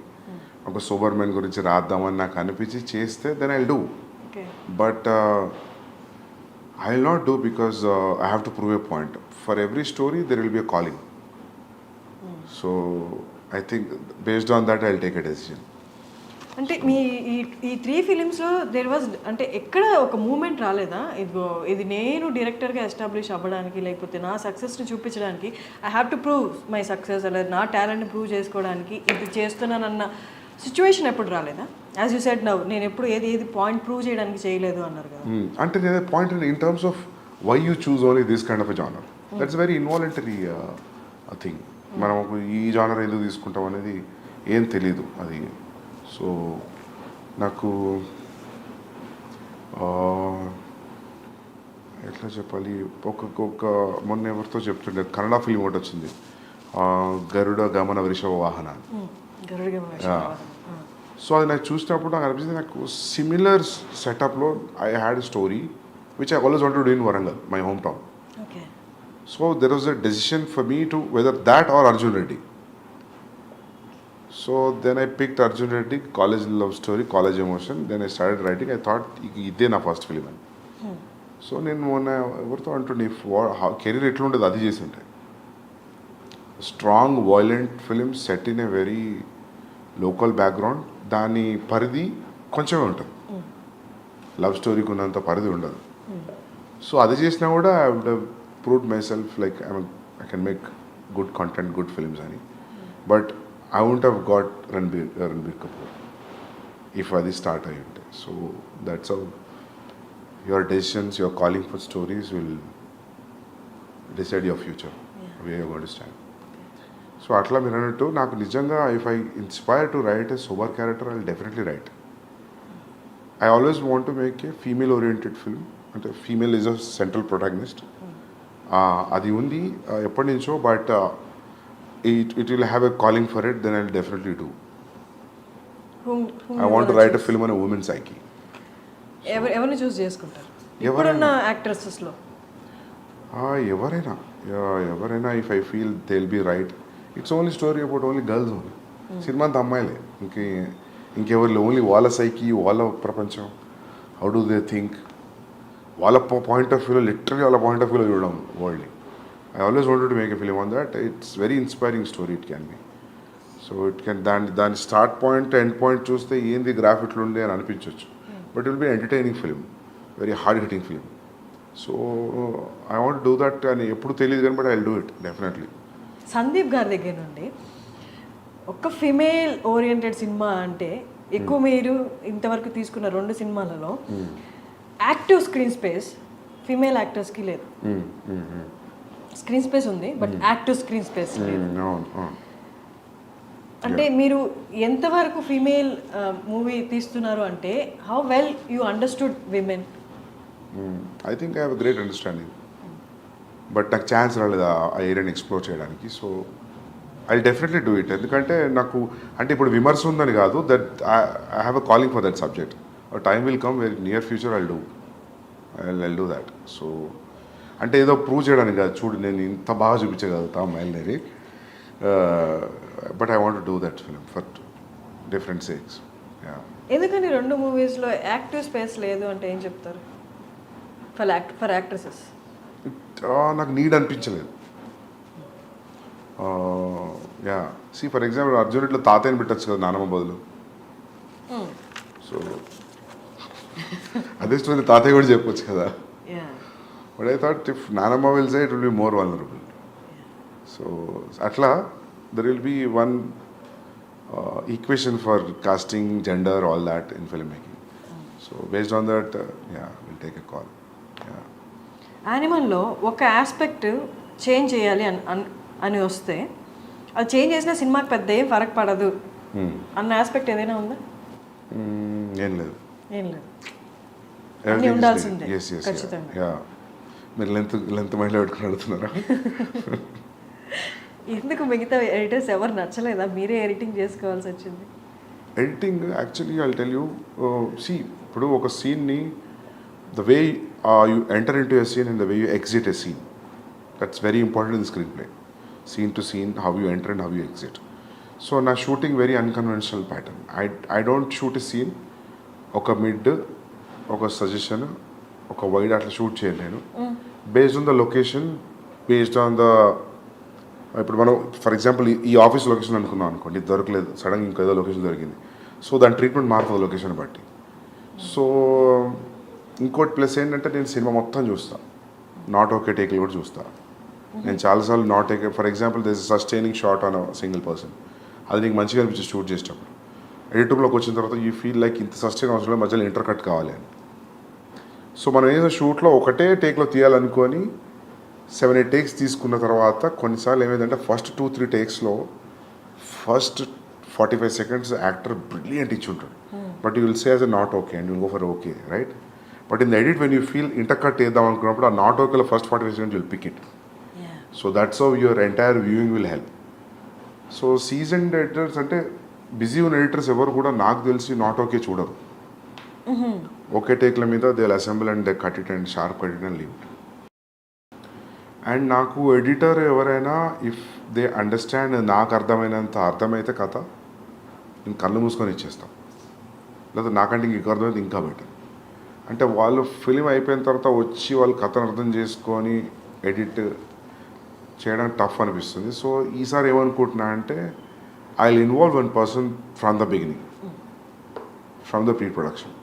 ఒక సోబర్ మెన్ గురించి రాద్దామని నాకు అనిపించి చేస్తే then I will do. But I will not do because I have to prove a point. For every story, there will be a calling. So, I think based on that, I will take a decision. అంటే మీ ఈ 3 ఫిలిమ్స్లో there was అంటే ఎక్కడ ఒక moment రాలేదా, ఇదిగో ఇది నేను డైరెక్టర్గా ఎస్టాబ్లిష్ అవ్వడానికి, లేకపోతే నా సక్సెస్ని చూపించడానికి, I have to prove my success, లేదా నా టాలెంట్ని ప్రూవ్ చేసుకోవడానికి ఇది చేస్తున్నానన్న సిచ్యువేషన్ ఎప్పుడు రాలేదా? యాజ్ యూ సెడ్ నౌ, నేను ఎప్పుడు ఏది పాయింట్ ప్రూవ్ చేయడానికి చేయలేదు అన్నారు కదా. అంటే నేను point in terms of why you choose only this kind of a genre, that's very involuntary thing. మనం ఈ జానర్ ఎందుకు తీసుకుంటాం అనేది ఏం తెలీదు అది. సో నాకు ఎట్లా చెప్పాలి, ఒక మొన్న ఎవరితో చెప్తుండే కన్నడ ఫిల్మ్ ఒకటి వచ్చింది, గరుడ గమన వృషభ వాహన. సో అది నాకు చూసినప్పుడు నాకు అనిపించింది, నాకు సిమిలర్ సెటప్లో I had story which I always wanted to do in Warangal, my home town. So there was a decision for me to whether that or Arjun Reddy. So then I picked Arjun Reddy, college love story, college emotion. Then I started writing. I thought ఇదే నా first film అని. So నేను మొన్న ఎవరితో అంటుండే career ఎట్లా ఉండదు అది చేసి ఉంటాయి. Strong violent film set in a very local background, దాని పరిధి కొంచెమే ఉంటుంది, లవ్ స్టోరీకి ఉన్నంత పరిధి ఉండదు. సో అది చేసినా కూడా I would have proved myself like I can make good content, good films అని. But I won't have got Ranbir Kapoor if అది స్టార్ట్ అయ్యి ఉంటే. So that's how your decisions, your calling for stories will decide your future, way you going to stand. So అట్లా మీరు అన్నట్టు నాకు నిజంగా if I inspire to write a sober character I will definitely write. I always want to make a female oriented film, అంటే female is a central protagonist. అది ఉంది ఎప్పటి నుంచో, but it will have a calling for it, then I will definitely do. I want to write a film on a woman psyche. ఎవరిని choose చేసుకుంటారు ఇప్పుడున్న యాక్ట్రెసెస్లో? ఎవరైనా if I feel they will be right. It's only story about only girls only. సినిమా అంతా అమ్మాయిలే, ఇంకెవరు only వాళ్ళ సైకి, వాళ్ళ ప్రపంచం, హౌ డూ దే థింక్, వాళ్ళ పాయింట్ ఆఫ్ వ్యూలో, లిటరలీ వాళ్ళ పాయింట్ ఆఫ్ వ్యూలో చూడడం వరల్డ్ని. I always wanted to make a film on that. It's very inspiring story it can be. So it can దాని స్టార్ట్ పాయింట్ ఎండ్ పాయింట్ చూస్తే ఏంది graph ఇట్లుంది అని అనిపించవచ్చు, but will be entertaining film, very hard hitting film. So I want do that అని ఎప్పుడు తెలియదు కానీ, but I will do it definitely. Sandeep గారి దగ్గర నుండి ఒక ఫిమేల్ ఓరియంటెడ్ సినిమా అంటే ఎక్కువ మీరు ఇంతవరకు తీసుకున్న 2 సినిమాలలో యాక్టివ్ స్క్రీన్ స్పేస్ ఫిమేల్ యాక్టర్స్కి లేదు. స్క్రీన్ స్పేస్ ఉంది బట్ యాక్టివ్ స్క్రీన్ స్పేస్ లేదు. అంటే మీరు ఎంతవరకు ఫీమేల్ మూవీ తీస్తున్నారు అంటే how well you understood women? I think I have great understanding, but నాకు ఛాన్స్ రాలేదు ఆ ఏరియాని ఎక్స్ప్లోర్ చేయడానికి. So I definitely do it. ఎందుకంటే నాకు అంటే ఇప్పుడు విమర్శ ఉందని కాదు, that I have a calling for that subject. Time will come very near future I do that. So అంటే ఏదో ప్రూవ్ చేయడానికి కాదు, చూడు నేను ఇంత బాగా చూపించగలుగుతా మైల్నేరి, but I want to do that film for different sakes. ఎందుకని 2 మూవీస్లో యాక్టివ్ స్పేస్ లేదు అంటే ఏం చెప్తారు ఫర్ యాక్ట్రెసెస్? నాకు నీడ్ అనిపించలేదు. సి ఫర్ ఎగ్జాంపుల్ అర్జున్ ఇట్లా తాతయ్యని పెట్టచ్చు కదా నానమ్మ బదులు. సో అదే స్టోరీ తాతయ్య కూడా చెప్పొచ్చు కదా. బట్ ఐ థాట్ ఇఫ్ నానమ్మ will say it will be more vulnerable. So అట్లా there will be one equation for casting, gender, all that in film making. So based on that will take a call. యానిమల్లో ఒక aspect change చేయాలి అని వస్తే అది change చేసిన సినిమాకి పెద్ద ఏం ఫరక్ పడదు అన్న ఆస్పెక్ట్ ఏదైనా ఉందా? ఏం లేదు. అన్నీ ఉండాల్సిందే ఖచ్చితంగా. మీరు లెంత్ మైండ్లో పెట్టుకుని అడుగుతున్నారా? ఎందుకు మిగతా ఎడిటర్స్ ఎవరు నచ్చలేదా? మీరే ఎడిటింగ్ చేసుకోవాల్సి వచ్చింది. Editing actually I tell you, see ఇప్పుడు ఒక సీన్ని the way you enter into a scene and the way you exit a scene, that's very important in the screenplay. Scene to scene, how you enter and how you exit. So na shooting very unconventional pattern. I don't shoot a scene oka mid oka suggestion oka wide atla shoot cheyalenu based on the location, based on the ఇప్పుడు మనం for example ఈ office location అనుకున్నాం అనుకోండి, ఇది దొరకలేదు, సడన్గా ఇంకేదో location దొరికింది. సో దాని ట్రీట్మెంట్ మారుతుంది లొకేషన్ బట్టి. సో ఇంకోటి ప్లస్ ఏంటంటే నేను సినిమా మొత్తం చూస్తాను, నాట్ ఓకే టేక్లు కూడా చూస్తాను. నేను చాలాసార్లు not take, for example this sustaining shot on single person, అది నీకు మంచిగా అనిపించి షూట్ చేసేటప్పుడు ఎడిట్ రూమ్లోకి వచ్చిన తర్వాత యూ ఫీల్ లైక్ ఇంత సస్టైన్ అవసరం మధ్యలో ఇంటర్ కట్ కావాలి అని. సో మనం ఏదో షూట్లో ఒకటే టేక్లో తీయాలనుకొని 7-8 టేక్స్ తీసుకున్న తర్వాత కొన్నిసార్లు ఏమైందంటే ఫస్ట్ 2-3 టేక్స్లో ఫస్ట్ 45 seconds యాక్టర్ బ్రిలియంట్ ఇచ్చి ఉంటాడు, but you will say as a not okay and will go for okay, right? But in the edit when you feel inter cut వేద్దాం అనుకున్నప్పుడు ఆ నాట్ ఓకేలో first 45 seconds will pick it. So that's how your entire viewing will help. So seasoned editors అంటే busy ఉన్న editors ఎవరు కూడా నాకు తెలిసి నాట్ ఓకే చూడరు. ఓకే టేక్ల మీద they will assemble and they cut it and sharp cut it and leave it. And నాకు editor ఎవరైనా ఇఫ్ దే అండర్స్టాండ్, నాకు అర్థమైనంత అర్థమైతే కథ నేను కళ్ళు మూసుకొని ఇచ్చేస్తాను, లేదా నాకంటే ఇంక అర్థమైతే ఇంకా బెటర్. అంటే వాళ్ళు ఫిలిం అయిపోయిన తర్వాత వచ్చి వాళ్ళు కథను అర్థం చేసుకొని ఎడిట్ చేయడం టఫ్ అనిపిస్తుంది. సో ఈసారి ఏమనుకుంటున్నా అంటే I will involve one person from the beginning, from the pre production,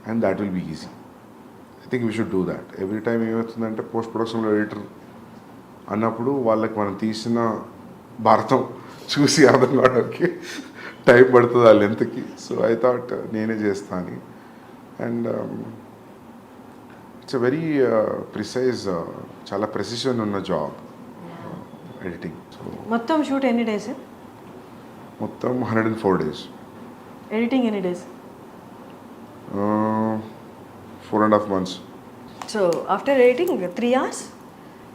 and that will be easy. I think we should do that. Every time ఏమవుతుందంటే పోస్ట్ ప్రొడక్షన్లో ఎడిటర్ అన్నప్పుడు వాళ్ళకి మనం తీసిన భారతం చూసి అర్థం కావడానికి టైం పడుతుంది ఆ లెంత్కి. సో ఐ థాట్ నేనే చేస్తాను. And it's a very precise, చాలా ప్రెసిషన్ ఉన్న జాబ్ ఎడిటింగ్. సో మొత్తం షూట్ ఎన్ని డేస్? మొత్తం 104 days. ఎడిటింగ్ ఎన్ని days? 4.5 months. So after editing 3 hours?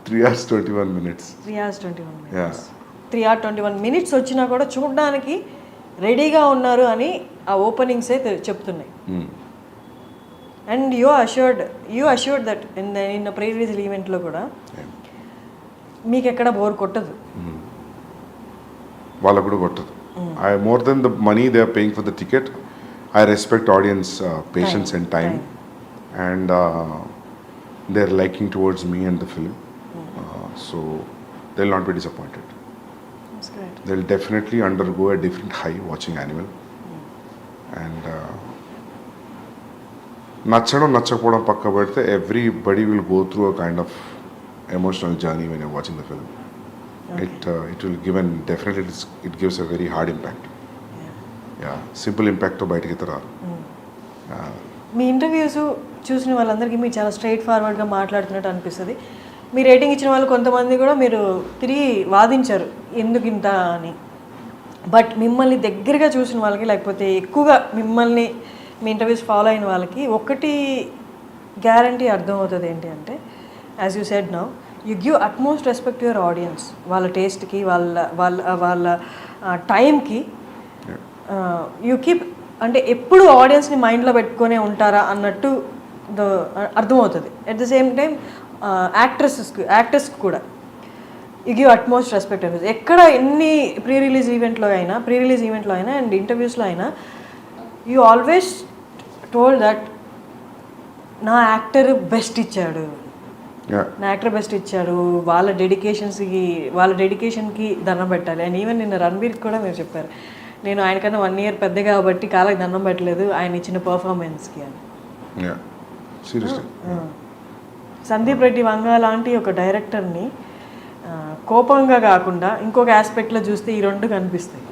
3 hours 21 minutes. 3 hours 21 minutes. Yeah. 3 hours 21 minutes వచ్చినా కూడా చూడడానికి రెడీగా ఉన్నారు అని ఆ ఓపెనింగ్సే చెప్తున్నాయి. And you assured that in pre release ఈవెంట్లో కూడా మీకు ఎక్కడ బోర్ కొట్టదు. వాళ్ళకు కూడా కొట్టదు. I more than the money they are paying for the ticket, I respect audience patience and time, and they are liking towards me and the film. So they will not be disappointed. They will definitely undergo a different high watching Animal. And నచ్చడం నచ్చకపోవడం పక్క పెడితే everybody will go through a kind of emotional journey when you're watching the film. Okay. It will give definitely it gives a very hard impact. Yeah, simple impact తో బయటికి రారు. మీ interviews చూసిన వాళ్ళందరికీ మీరు చాలా స్ట్రైట్ ఫార్వర్డ్గా మాట్లాడుతున్నట్టు అనిపిస్తుంది. మీ రేటింగ్ ఇచ్చిన వాళ్ళు కొంతమంది కూడా మీరు తిరిగి వాదించారు ఎందుకు ఇంత అని. బట్ మిమ్మల్ని దగ్గరగా చూసిన వాళ్ళకి, లేకపోతే ఎక్కువగా మిమ్మల్ని మీ ఇంటర్వ్యూస్ ఫాలో అయిన వాళ్ళకి ఒకటి గ్యారంటీ అర్థమవుతుంది ఏంటి అంటే, as you said now, you give utmost respect your audience. వాళ్ళ టేస్ట్కి, వాళ్ళ టైంకి యూ కీప్, అంటే ఎప్పుడు ఆడియన్స్ని మైండ్లో పెట్టుకునే ఉంటారా అన్నట్టు అర్థమవుతుంది. అట్ ద సేమ్ టైం యాక్టర్స్కి కూడా యూ గివ్ అట్మోస్ట్ రెస్పెక్ట్ అనేది. ఎక్కడ ఎన్ని ప్రీ రిలీజ్ ఈవెంట్లో అయినా అండ్ ఇంటర్వ్యూస్లో అయినా యూ ఆల్వేస్ టోల్డ్ దట్ నా యాక్టర్ బెస్ట్ ఇచ్చాడు, వాళ్ళ డెడికేషన్కి దండం పెట్టాలి. అండ్ ఈవెన్ నిన్న రణబీర్కి కూడా మీరు చెప్పారు, నేను ఆయనకన్నా 1 year పెద్ద కాబట్టి కాళ్ళకి దండం పెట్టలేదు ఆయన ఇచ్చిన పర్ఫార్మెన్స్కి అని. సందీప్ రెడ్డి వంగ లాంటి ఒక డైరెక్టర్ని కోపంగా కాకుండా ఇంకొక ఆస్పెక్ట్లో చూస్తే ఈ రెండు కనిపిస్తాయి.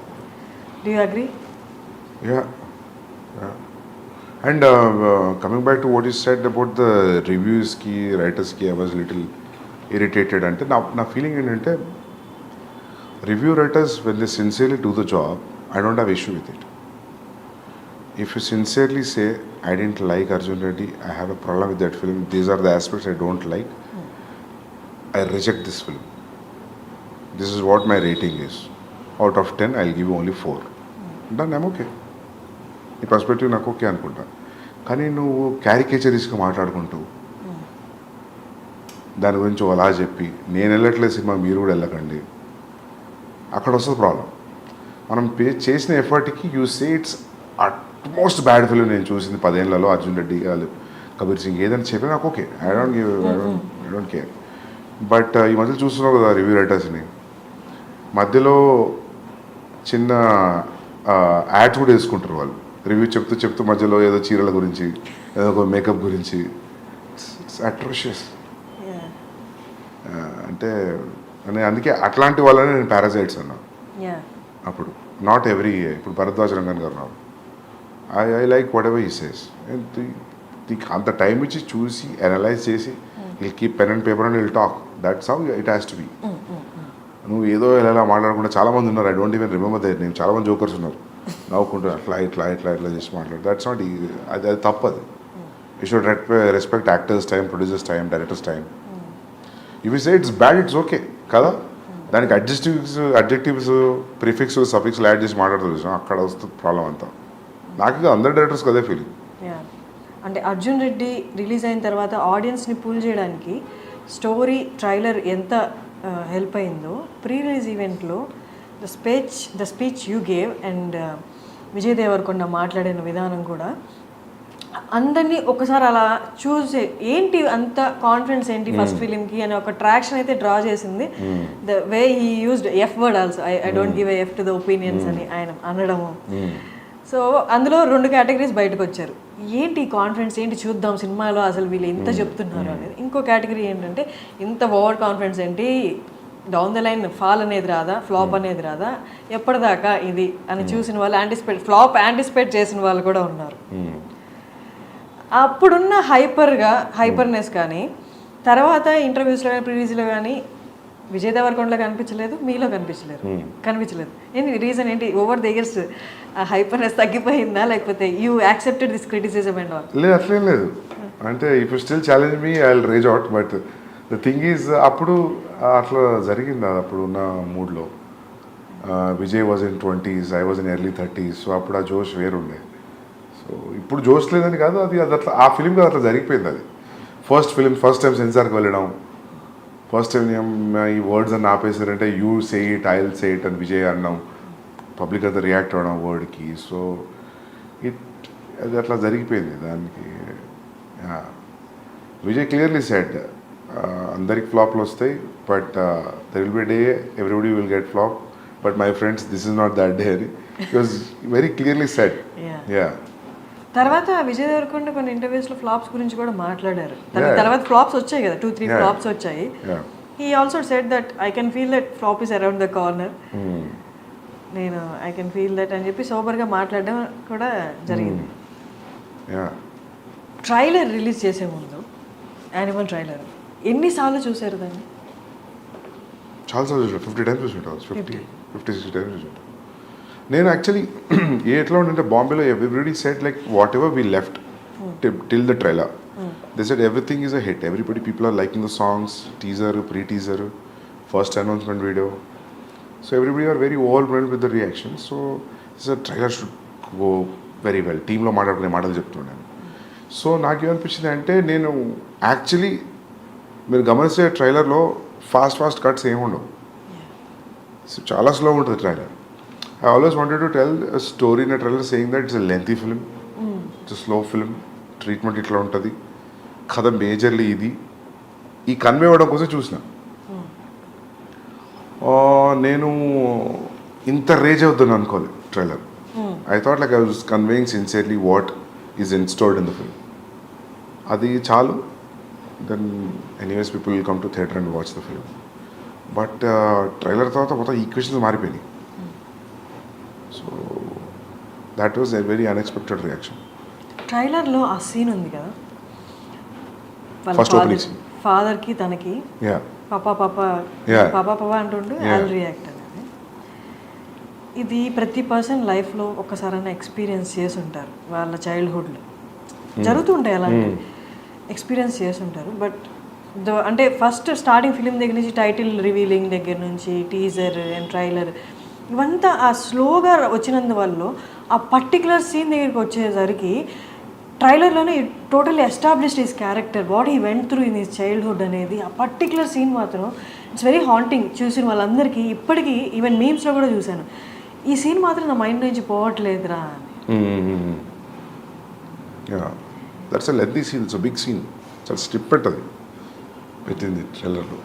Do you agree? Yeah. And coming back to what you said about the reviews ki, writers ki, I was little irritated. అంటే నా ఫీలింగ్ ఏంటంటే, review writers when they sincerely do the job, I don't have issue with it. If you sincerely say, I didn't like Arjun Reddy, I have a problem with that film, these are the aspects I don't like, I reject this film. This is what my rating is. Out of 10, I'll give you only 4. Then I'm okay. ఈ perspective నాకు okay అనుకుంటా. కానీ నువ్వు క్యారికేచరిస్గా మాట్లాడుకుంటూ దాని గురించి అలా చెప్పి, నేను వెళ్ళట్లేదు సినిమా మీరు కూడా వెళ్ళకండి, అక్కడ వస్తుంది ప్రాబ్లం. మనం చేసిన ఎఫర్ట్కి you say it's utmost bad film నేను చూసింది 10 ఏళ్లలో, అర్జున్ రెడ్డి కబీర్ సింగ్ ఏదైనా చెప్పి నాకు okay, I don't care. But ఈ మధ్య చూస్తున్నావు కదా రివ్యూ రైటర్స్ని, మధ్యలో చిన్న యాడ్స్ కూడా వేసుకుంటారు వాళ్ళు. రివ్యూ చెప్తూ మధ్యలో ఏదో చీరల గురించి, ఏదో ఒక మేకప్ గురించి. It's atrocious. అంటే అందుకే అట్లాంటి వాళ్ళని నేను పారాసైట్స్ అన్నా అప్పుడు. నాట్ ఎవ్రీ, ఇప్పుడు భరద్వాజ్ రంగన్ గారు ఉన్నారు, I like what ever he says. అంత టైం ఇచ్చి చూసి అనలైజ్ చేసి will keep pen and paper and will talk. That's how it has to be. నువ్వు ఏదో ఎలా మాట్లాడకుండా, చాలామంది ఉన్నారు, I don't even remember their name, చాలామంది జోకర్స్ ఉన్నారు, నవ్వుకుంటూ అట్లా చేసి మాట్లాడు. దట్స్ నాట్, అది తప్పదు. You should respect actors time, producers time, directors time. If you say it's bad, it's okay కదా. దానికి అడ్జెక్టివ్స్ ప్రిఫిక్స్ సఫిక్స్లు యాడ్ చేసి మాట్లాడుతూ అక్కడ వస్తుంది ప్రాబ్లం అంతా. నాకు అందరు డైరెక్టర్స్ అదే ఫీలింగ్. అంటే అర్జున్ రెడ్డి రిలీజ్ అయిన తర్వాత ఆడియన్స్ని పూల్ చేయడానికి స్టోరీ, ట్రైలర్ ఎంత హెల్ప్ అయిందో, ప్రీ రిలీజ్ ఈవెంట్లో the speech you gave and Vijay Deverakonda మాట్లాడిన విధానం కూడా అందరినీ ఒకసారి అలా చూసి ఏంటి అంత కాన్ఫిడెన్స్ ఏంటి ఫస్ట్ ఫిలింకి అని ఒక ట్రాక్షన్ అయితే డ్రా చేసింది. The way he used F word also, I don't give F to the opinions అని ఆయన అనడము. సో అందులో 2 కేటగిరీస్ బయటకు వచ్చారు. ఏంటి కాన్ఫిడెన్స్ ఏంటి చూద్దాం సినిమాలో అసలు వీళ్ళు ఎంత చెప్తున్నారు అనేది. ఇంకో కేటగిరీ ఏంటంటే ఇంత ఓవర్ కాన్ఫిడెన్స్ ఏంటి, డౌన్ ద లైన్ ఫాల్ అనేది రాదా, ఫ్లాప్ అనేది రాదా, ఎప్పటిదాకా ఇది అని చూసిన వాళ్ళు ఫ్లాప్ యాంటిసిపేట్ చేసిన వాళ్ళు కూడా ఉన్నారు. అప్పుడున్న హైపర్నెస్ కానీ తర్వాత ఇంటర్వ్యూస్లో కానీ ప్రివ్యూస్లో కానీ విజయ్ దేవరకొండలో కనిపించలేదు, మీలో కనిపించలేదు. ఏంటి రీజన్ ఏంటి? ఓవర్ ద ఇయర్స్ హైపర్నెస్ తగ్గిపోయిందా, లేకపోతే you accepted this criticism and all? లేదు, అట్లేం లేదు. అంటే if you still challenge me I will rage out. But the thing is అప్పుడు అట్లా జరిగింది. అది అప్పుడు ఉన్న మూడ్లో Vijay was in 20s, I was in early 30s. సో అప్పుడు ఆ జోష్ వేరుండే. సో ఇప్పుడు జోష్ లేదని కాదు, అది అట్లా ఆ ఫిలింలో అట్లా జరిగిపోయింది. అది ఫస్ట్ టైం సెన్సార్కి వెళ్ళడం, ఫస్ట్ టైం ఈ వర్డ్స్ అని ఆపేసారంటే you say it, I will say it అని విజయ్ అన్నాం, పబ్లిక్ అంతా రియాక్ట్ అవ్వడం వర్డ్కి. సో అది అట్లా జరిగిపోయింది దానికి. విజయ్ క్లియర్లీ సెడ్ అందరికి ఫ్లాప్లు వస్తాయి, but there will be day everybody will get flop, but my friends this is not that day అని బికాస్ వెరీ క్లియర్లీ సెడ్. తర్వాత విజయ్ దేవరకొండ కొన్ని ఇంటర్వ్యూస్లో ఫ్లాప్స్ గురించి కూడా మాట్లాడారు. తర్వాత ఫ్లాప్స్ వచ్చాయి కదా, 2-3 ఫ్లాప్స్ వచ్చాయి. He also said that I can feel that flop is around the corner, నేను ఐ కెన్ ఫీల్ దట్ అని చెప్పి సోబర్గా మాట్లాడడం కూడా జరిగింది. ట్రైలర్ రిలీజ్ చేసే ముందు యానిమల్ ట్రైలర్ ఎన్నిసార్లు చూసారు దాన్ని? చాలాసార్లు చూసాను, 50 times చూసుంటాను, 50-60 times చూసుంటాను. నేను యాక్చువల్లీ ఎట్లా ఉంటే బాంబేలో everybody said like whatever we left till the trailer, they said everything is a hit, people are liking the songs, teaser, pre teaser, first announcement video. So everybody are very overwhelmed with the reaction. So this trailer should go very well. టీంలో మాట్లాడుకునే మాటలు చెప్తున్నాను. So నాకేమనిపించింది అంటే, నేను actually మీరు గమనిస్తే ట్రైలర్లో fast cuts ఏమి ఉండవు, చాలా స్లో ఉంటుంది trailer. I always wanted to tell a story in a trailer saying that it's a lengthy film, it's a slow film, treatment ఇట్లా ఉంటుంది, కథ మేజర్లీ ఇది ఈ కన్వే అవ్వడం కోసం చూసిన. నేను ఇంత రేజ్ అవుతాను అనుకోలేదు trailer. I thought like I was conveying sincerely what is instored in the film. అది చాలు. Then anyways people will come to theatre and watch the film. But trailer తర్వాత మొత్తం ఈక్వేషన్స్ మారిపోయినాయి. So that was a very unexpected reaction. ట్రైలర్లో ఆ scene ఉంది కదా, first opening scene, ఫాదర్కి తనకి పాపా అంటుండు ఐల్ రియాక్ట్ అనేది. ఇది ప్రతి పర్సన్ లైఫ్లో ఒక్కసారైనా ఎక్స్పీరియన్స్ చేసి ఉంటారు, వాళ్ళ చైల్డ్హుడ్లో జరుగుతుంటాయి అలాంటి ఎక్స్పీరియన్స్ చేసి ఉంటారు. బట్ అంటే ఫస్ట్ స్టార్టింగ్ ఫిలిం దగ్గర నుంచి టైటిల్ రివీలింగ్ దగ్గర నుంచి టీజర్ అండ్ ట్రైలర్ ఇవంతా ఆ స్లోగా వచ్చినందువల్ల ఆ పర్టికులర్ సీన్ దగ్గరికి వచ్చేసరికి ట్రైలర్లోనే totally established his character, what he went through in his childhood అనేది. ఆ పర్టికులర్ సీన్ మాత్రం ఇట్స్ వెరీ హాంటింగ్. చూసిన వాళ్ళందరికీ ఇప్పటికీ ఈవెన్ మీమ్స్లో కూడా చూశాను, ఈ సీన్ మాత్రం నా మైండ్ నుంచి పోవట్లేదురా అని. That's a lengthy scene, it's a big scene, చాలా స్ట్రిప్ పెట్టది పెట్టింది ట్రైలర్లో.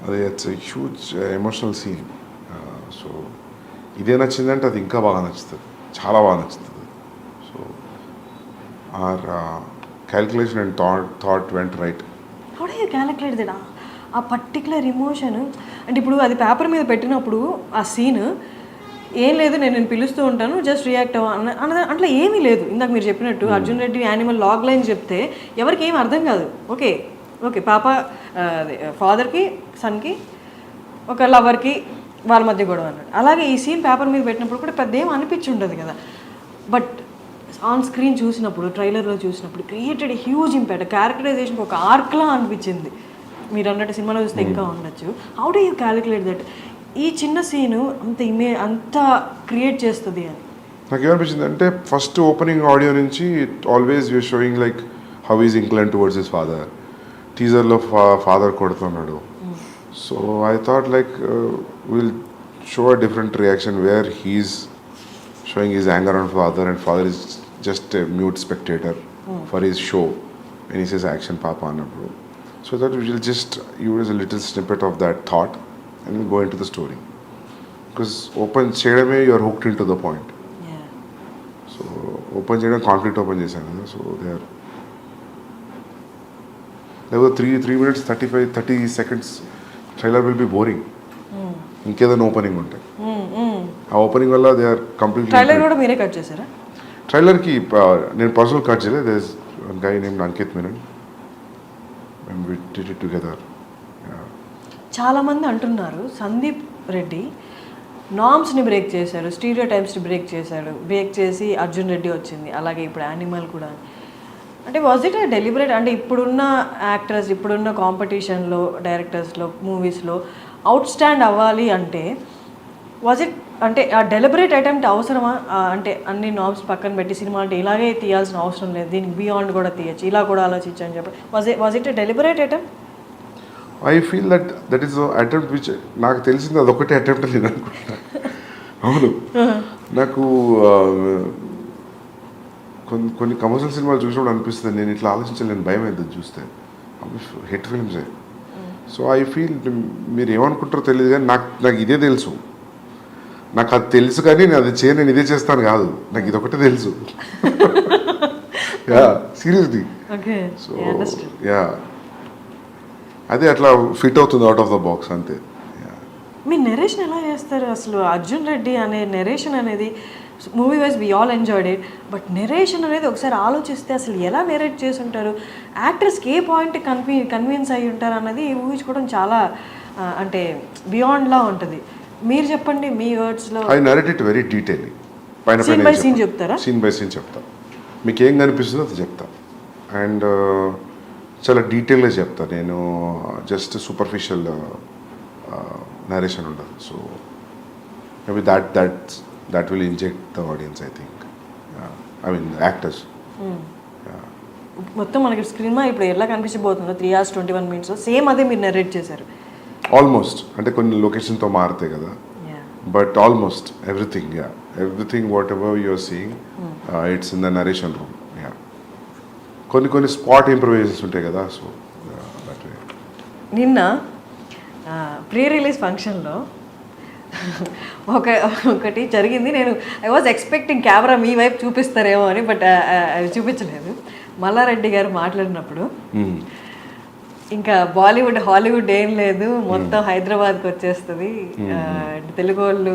అది it's a huge emotional scene. So ఇదే నచ్చిందంటే అది ఇంకా బాగా నచ్చుతుంది, చాలా బాగా నచ్చుతుంది. So our calculation and thought went right. How do you calculate that? ఆ పర్టికులర్ ఎమోషన్ అంటే ఇప్పుడు అది పేపర్ మీద పెట్టినప్పుడు ఆ సీన్ ఏం లేదు, నేను పిలుస్తూ ఉంటాను జస్ట్ రియాక్ట్ అట్లా ఏమీ లేదు. ఇందాక మీరు చెప్పినట్టు Arjun Reddy Animal logline చెప్తే ఎవరికి ఏం అర్థం కాదు. ఓకే పాప ఫాదర్కి సన్కి ఒక లవర్కి వాళ్ళ మధ్య గొడవ అన్నాడు. అలాగే ఈ సీన్ పేపర్ మీద పెట్టినప్పుడు కూడా పెద్ద ఏం అనిపించి ఉండదు కదా. బట్ ఆన్ స్క్రీన్ చూసినప్పుడు, ట్రైలర్లో చూసినప్పుడు క్రియేటెడ్ హ్యూజ్ ఇంపాక్ట్. క్యారెక్టరైజేషన్కి ఒక ఆర్క్లా అనిపించింది. మీరు అన్నట్టు సినిమాలో చూస్తే ఇంకా ఉండొచ్చు. How do you calculate that ఈ చిన్న సీను అంత క్రియేట్ చేస్తుంది అని? నాకు ఏమనిపించింది అంటే, ఫస్ట్ ఓపెనింగ్ ఆడియో నుంచి always you're showing like how is incline towards his father. టీజర్లో ఫాదర్ కొడుతున్నాడు. So I thought like will show a different reaction where he is showing his anger on father and father is just a mute spectator for his show when he says action papa annappudu. So that we will just use a little snippet of that thought and then go into the story. Because open cheyadame you are hooked into the point. Yeah. So open cheyadam conflict open chesanu kada. So there were 3 minutes 30 seconds trailer will be boring. ఇంకేదైనా opening ఉంటాయి. ఆ opening వల్ల they are completely trailer కూడా మీరే cut చేశారా? ట్రైలర్కి నేను personal cut చేయలేదు. There is one guy named Ankit Menon and we did it together. చాలామంది అంటున్నారు సందీప్ రెడ్డి నామ్స్ని బ్రేక్ చేశాడు, స్టీరియో టైప్స్ని బ్రేక్ చేసి అర్జున్ రెడ్డి వచ్చింది, అలాగే ఇప్పుడు యానిమల్ కూడా. అంటే వాజ్ ఇట్ డెలిబరేట్? అంటే ఇప్పుడున్న యాక్టర్స్, ఇప్పుడున్న కాంపిటీషన్లో, డైరెక్టర్స్లో, మూవీస్లో అవుట్ స్టాండ్ అవ్వాలి అంటే వాజ్ ఇట్ అంటే ఆ డెలిబరేట్ అటెంప్ట్ అవసరమా? అంటే అన్ని నామ్స్ పక్కన పెట్టి సినిమా అంటే ఇలాగే తీయాల్సిన అవసరం లేదు, దీనికి బియాండ్ కూడా తీయచ్చు, ఇలా కూడా ఆలోచించు అని చెప్పి was it deliberate attempt? I feel that is attempt which నాకు తెలిసింది అదొకటే అటెంప్ట్ నేను అనుకుంటున్నా. అవును, నాకు కొన్ని కమర్షియల్ సినిమాలు చూసినప్పుడు అనిపిస్తుంది నేను ఇట్లా ఆలోచించలేను, భయం అవుతుంది చూస్తే. హిట్ ఫిల్మ్సే. సో ఐ ఫీల్ మీరు ఏమనుకుంటారో తెలియదు కానీ నాకు ఇదే తెలుసు. నాకు అది తెలుసు కానీ నేను అది నేను ఇదే చేస్తాను కాదు, నాకు ఇదొకటే తెలుసు. Yeah seriously. సో యా అదే అట్లా ఫిట్ అవుతుంది అవుట్ ఆఫ్ ద బాక్స్ అంతే. మీ నెరేషన్ ఎలా చేస్తారు అసలు? అర్జున్ రెడ్డి అనే నెరేషన్ అనేది movie wise we all enjoyed it, but narration అనేది ఒకసారి ఆలోచిస్తే అసలు ఎలా నెరేట్ చేసి ఉంటారు, యాక్టర్స్కి ఏ పాయింట్ కన్విన్స్ అయ్యి ఉంటారు అన్నది ఊహించుకోవడం చాలా అంటే బియాండ్లా ఉంటుంది. మీరు చెప్పండి మీ వర్డ్స్లో. I narrate it very detail, పైన సీన్ బై సీన్ చెప్తారా? సీన్ బై సీన్ చెప్తా, మీకు ఏం కనిపిస్తుందో అది చెప్తా. అండ్ చాలా డీటెయిల్గా చెప్తా నేను, జస్ట్ సూపర్ఫిషియల్ నరేషన్ ఉండదు. So maybe that will inject the audience, I think. I mean actors. మొత్తం మనకి స్క్రీన్ మీద ఇప్పుడు ఎలా కనిపించబోతుందో 3 hours 21 minutes సేమ్ అదే మీరు నరేట్ చేశారు ఆల్మోస్ట్. అంటే కొన్ని లొకేషన్తో మారుతాయి కదా, but almost everything whatever you're seeing it's in the narration room. కొన్ని స్పాట్ ఇంప్రూవైజేషన్స్ ఉంటాయి కదా. సో నిన్న ప్రీ రిలీజ్ ఫంక్షన్లో ఒకటి జరిగింది. నేను ఐ వాజ్ ఎక్స్పెక్టింగ్ కెమెరా మీ వైపు చూపిస్తారేమో అని, బట్ అది చూపించలేదు. మల్లారెడ్డి గారు మాట్లాడినప్పుడు ఇంకా బాలీవుడ్ హాలీవుడ్ ఏం లేదు, మొత్తం హైదరాబాద్కి వచ్చేస్తుంది, తెలుగు వాళ్ళు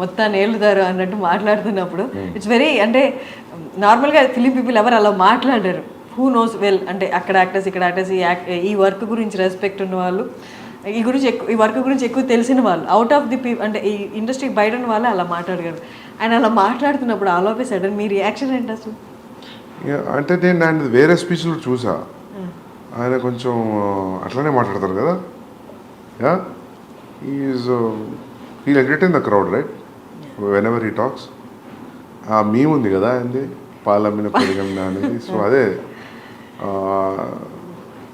మొత్తాన్ని ఏలుతారు అన్నట్టు మాట్లాడుతున్నప్పుడు ఇట్స్ వెరీ అంటే నార్మల్గా ఫిలిం పీపుల్ ఎవరు అలా మాట్లాడారు. హూ నోస్ వెల్ అంటే అక్కడ యాక్టర్స్ ఇక్కడ యాక్టర్స్ ఈ వర్క్ గురించి రెస్పెక్ట్ ఉన్న వాళ్ళు, ఈ వర్క్ గురించి ఎక్కువ తెలిసిన వాళ్ళు, అవుట్ ఆఫ్ ది అంటే ఈ ఇండస్ట్రీకి బయట ఉన్న వాళ్ళే అలా మాట్లాడగలరు. ఆయన అలా మాట్లాడుతున్నప్పుడు all of a sudden me reaction ఏంటి అసలు? అంటే నేను ఆయన వేరే స్పీచ్లో చూసా, ఆయన కొంచెం అట్లానే మాట్లాడతారు కదా. Yeah he'll entertain the crowd right whenever he talks. ఆ మీమ్ ఉంది కదా ఆయనది, పాలమ్మిన పొడిగమ్మిన అనేది. సో అదే.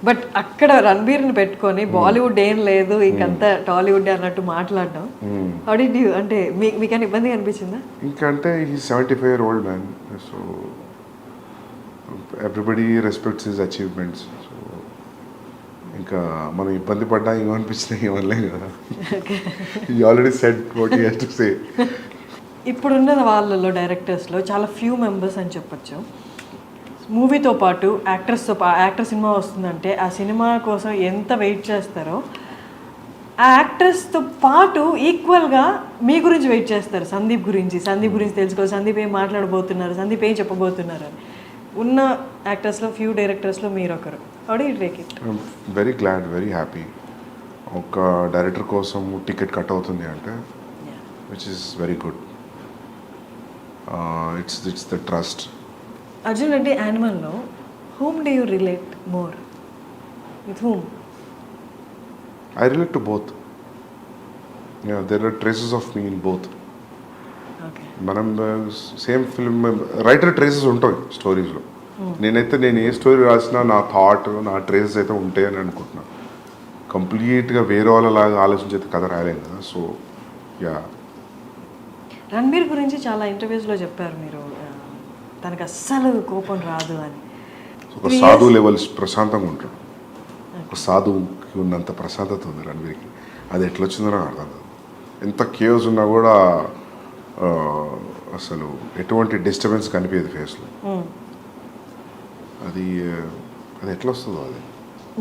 బట్ అక్కడ రణబీర్ని పెట్టుకొని బాలీవుడ్ ఏం లేదు ఇంకంతా టాలీవుడ్ అన్నట్టు మాట్లాడడం హౌ డిడ్ యూ అంటే మీకైనా ఇబ్బంది అనిపించిందా? ఇంకంటే ఈ 75 year old man, so everybody respects his achievements. So ఇంకా మనం ఇబ్బంది పడ్డా ఏమనిపించినా ఏమనలేం కదా. He already said what he has to say. ఇప్పుడున్న వాళ్ళలో డైరెక్టర్స్లో చాలా ఫ్యూ మెంబర్స్ అని చెప్పొచ్చు. మూవీతో పాటు యాక్టర్ సినిమా వస్తుందంటే ఆ సినిమా కోసం ఎంత వెయిట్ చేస్తారో ఆ యాక్టర్స్తో పాటు ఈక్వల్గా మీ గురించి వెయిట్ చేస్తారు. సందీప్ గురించి తెలుసుకోవాలి, సందీప్ ఏం మాట్లాడబోతున్నారు, సందీప్ ఏం చెప్పబోతున్నారు అని. ఉన్న యాక్టర్స్లో ఫ్యూ డైరెక్టర్స్లో మీరు ఒకరు. How do you take it? Very glad, very happy. ఒక డైరెక్టర్ కోసం టికెట్ కట్ అవుతుంది అంటే which is very good. It's the trust. Arjun Reddy యానిమల్లో whom do you relate more? With whom? I relate to both. Yeah, there are traces of me in both. Okay. మనం same film writer traces ఉంటాయి స్టోరీస్లో. నేను ఏ story రాసినా నా thought నా traces అయితే ఉంటాయి అని అనుకుంటున్నాను. కంప్లీట్గా వేరే వాళ్ళలాగా ఆలోచించేది కథ రాయలేం కదా. So yeah. రణబీర్ గురించి చాలా ఇంటర్వ్యూస్లో చెప్పారు మీరు, తనకు అస్సలు కోపం రాదు అని. ఒక సాధు లెవెల్స్ ప్రశాంతంగా ఉంటాడు. ఒక సాధువుకి ఉన్నంత ప్రశాంతత ఉంది రణవీర్కి. అది ఎట్లా వచ్చిందో నాకు అర్థం కాదు. ఎంత కేవ్స్ ఉన్నా కూడా అసలు ఎటువంటి డిస్టర్బెన్స్ కనిపించదు ఫేస్లో. అది అది ఎట్లా వస్తుందో అది.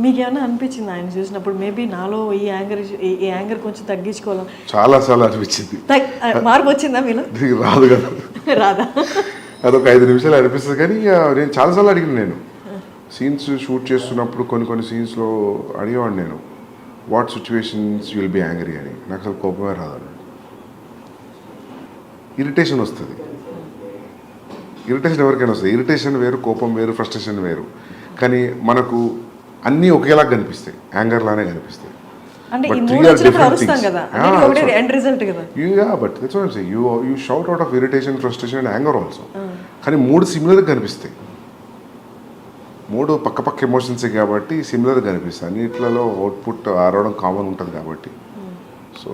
మీకేమైనా అనిపించింది ఆయన చూసినప్పుడు మేబీ నాలో ఈ యాంగర్ కొంచెం తగ్గించుకోవాలి? చాలా అనిపించింది. మార్పు వచ్చిందా మీలో? రాదు కదా, రాదా? అదొక 5 నిమిషాలు అనిపిస్తుంది. కానీ నేను చాలాసార్లు అడిగిన, నేను సీన్స్ షూట్ చేస్తున్నప్పుడు కొన్ని సీన్స్లో అడిగేవాడిని నేను, what situations you will be angry అని. నాకు అసలు కోపమే రాదు, ఇరిటేషన్ వస్తుంది. ఇరిటేషన్ ఎవరికైనా వస్తుంది. ఇరిటేషన్ వేరు, కోపం వేరు, ఫ్రస్ట్రేషన్ వేరు. కానీ మనకు అన్నీ ఒకేలా కనిపిస్తాయి, యాంగర్ లానే కనిపిస్తాయి. అంటే ఈ మూడు వచ్చినప్పుడు అరుస్తాం కదా, అది ఒకటే ఎండ్ రిజల్ట్ కదా. But that's what I say, you shout out of irritation, frustration and anger also. కానీ 3 సిమిలర్గా కనిపిస్తాయి. 3 పక్క ఎమోషన్సే కాబట్టి సిమిలర్గా కనిపిస్తాయి. అన్నిట్లలో అవుట్పుట్ ఆరవడం కామన్ ఉంటుంది కాబట్టి. సో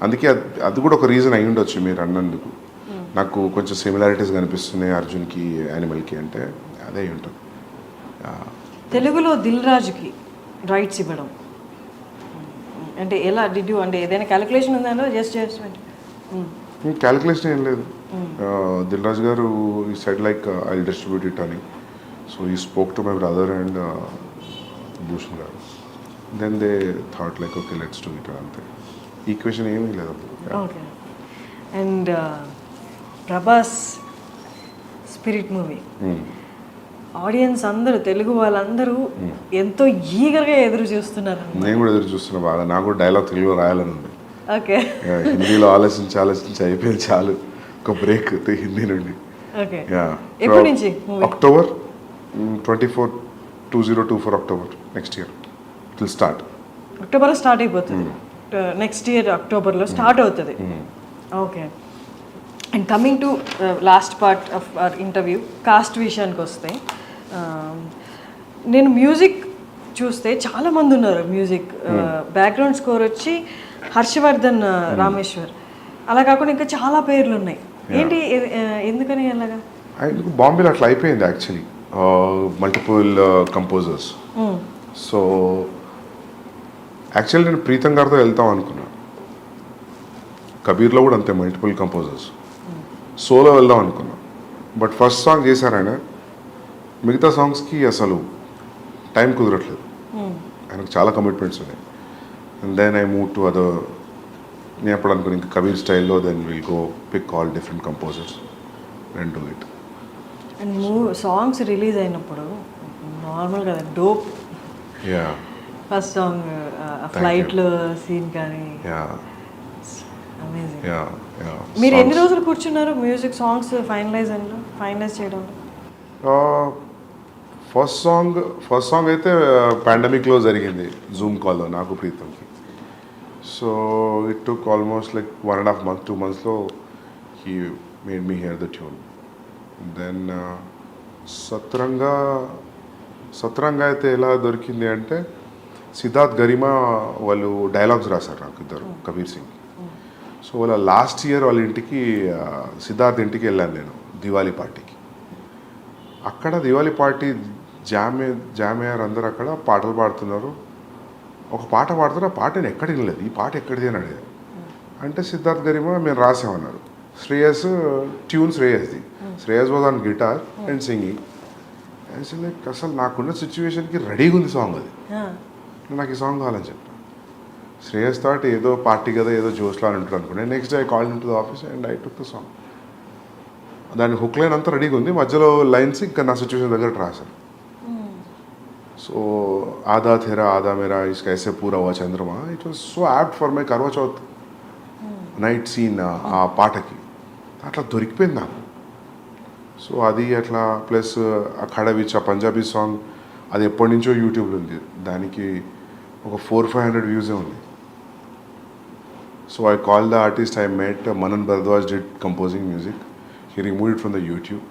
అందుకే అది కూడా ఒక రీజన్ అయి ఉండొచ్చు మీరు అన్నందుకు. నాకు కొంచెం సిమిలారిటీస్ కనిపిస్తున్నాయి అర్జున్కి, యానిమల్కి అంటే అదే అయి ఉంటుంది. తెలుగులో దిల్ రాజుకి రైట్స్ ఇవ్వడం అంటే ఎలా డిడ్ యూ, అంటే ఏదైనా క్యాలిక్యులేషన్ ఉందా? జస్ట్ క్యాలిక్యులేషన్ ఏం లేదు. Dil Raju garu he said like I distribute it అని. So he spoke to my brother and Bhushan garu. Then they thought like okay let's do it అంతే. ఈక్వేషన్ ఏమీ లేదు. Okay. And Prabhas Spirit movie audience అందరూ, తెలుగు వాళ్ళందరూ ఎంతో ఈగర్గా ఎదురు చూస్తున్నారు. నేను కూడా ఎదురు చూస్తున్నా బాగా. నాకు కూడా డైలాగ్ తెలుగులో రాయాలని ఉంది. ఓకే. హిందీలో ఆలోచించి అయిపోయింది చాలు. ఒక బ్రేక్ హిందీ నుండి. ఓకే. ఎప్పటి నుంచి? October 24, 2024 October next year it will start. అక్టోబర్లో స్టార్ట్ అయిపోతుంది. నెక్స్ట్ ఇయర్ అక్టోబర్లో స్టార్ట్ అవుతుంది. Okay. And coming to last part of our interview, cost విషయానికి వస్తే, నేను మ్యూజిక్ చూస్తే చాలామంది ఉన్నారు. మ్యూజిక్ బ్యాక్గ్రౌండ్ స్కోర్ వచ్చి హర్షవర్ధన్ రామేశ్వర్, అలా కాకుండా ఇంకా చాలా పేర్లు ఉన్నాయి. ఏంటి, ఎందుకని అలాగా? బాంబేలో అట్లా అయిపోయింది actually, multiple composers. So actually నేను ప్రీతం గారితో వెళ్తాం అనుకున్నాను. కబీర్లో కూడా అంతే, మల్టిపుల్ కంపోజర్స్. సోలో వెళ్దాం అనుకున్నా. బట్ ఫస్ట్ సాంగ్ చేశారు ఆయన. మిగతా సాంగ్స్కి అసలు టైం కుదరట్లేదు, ఆయనకు చాలా కమిట్మెంట్స్ ఉన్నాయి. And then I move to other. నేను అప్పుడు అనుకుని ఇంకా కబీర్ స్టైల్లో then will go pick all different composers and do it. And songs release అయినప్పుడు నార్మల్ కదా, డోప్. యా, ఫస్ట్ సాంగ్ ఫ్లైట్లో సీన్ కానీ అమేజింగ్. మీరు ఎన్ని రోజులు కూర్చున్నారు మ్యూజిక్ సాంగ్స్ ఫైనలైజ్ చేయడం? ఫస్ట్ సాంగ్ అయితే పాండమిక్లో జరిగింది, జూమ్ కాల్లో నాకు ప్రీతంకి. So it took almost like 1.5 months, 2 monthsలో he made me here the tune. Then సత్రంగా అయితే ఎలా దొరికింది అంటే, సిద్ధార్థ్ గరిమా వాళ్ళు డైలాగ్స్ రాశారు నాకు ఇద్దరు, కబీర్ సింగ్. సో వాళ్ళ లాస్ట్ ఇయర్ వాళ్ళ ఇంటికి, సిద్ధార్థ్ ఇంటికి వెళ్ళాను నేను దివాళీ పార్టీకి. అక్కడ దివాళీ పార్టీ జామ్ అయ్యారు అందరు, అక్కడ పాటలు పాడుతున్నారు. ఒక పాట పాడుతున్నారు, ఆ పాట నేను ఎక్కడ వినలేదు, ఈ పాట ఎక్కడిది అని అడిగారు. అంటే సిద్ధార్థ్ గరిమా మేము రాసామన్నారు. ట్యూన్ శ్రేయస్ది. Shreyas was on guitar and singing. Like అసలు నాకున్న సిచ్యువేషన్కి రెడీగా ఉంది సాంగ్. అది నాకు ఈ సాంగ్ కావాలని చెప్పాను. శ్రేయస్ థాట్ ఏదో పార్టీ కదా, ఏదో జోష్లో అని ఉంటాడు అనుకున్నాను. Next day I called in to the office and I took the song. దాని హుక్ లైన్ అంతా రెడీగా ఉంది, మధ్యలో లైన్స్ ఇంకా నా సిచ్యువేషన్ దగ్గర రాశాను. సో ఆదా థెరా ఆదా మేరా ఇస్కా ఐసే పూరా హువా చంద్రమా, it was so apt for my Karva Chauth night scene. ఆ పాటకి అట్లా దొరికిపోయింది నాకు. సో అది అట్లా, ప్లస్ ఆ ఖడవిచ్, ఆ పంజాబీ సాంగ్, అది ఎప్పటి నుంచో యూట్యూబ్లో ఉంది. దానికి ఒక 400-500 వ్యూసే ఉంది. So I called the artist I met. Manan Bharadwaj did composing music. He removed it from the YouTube.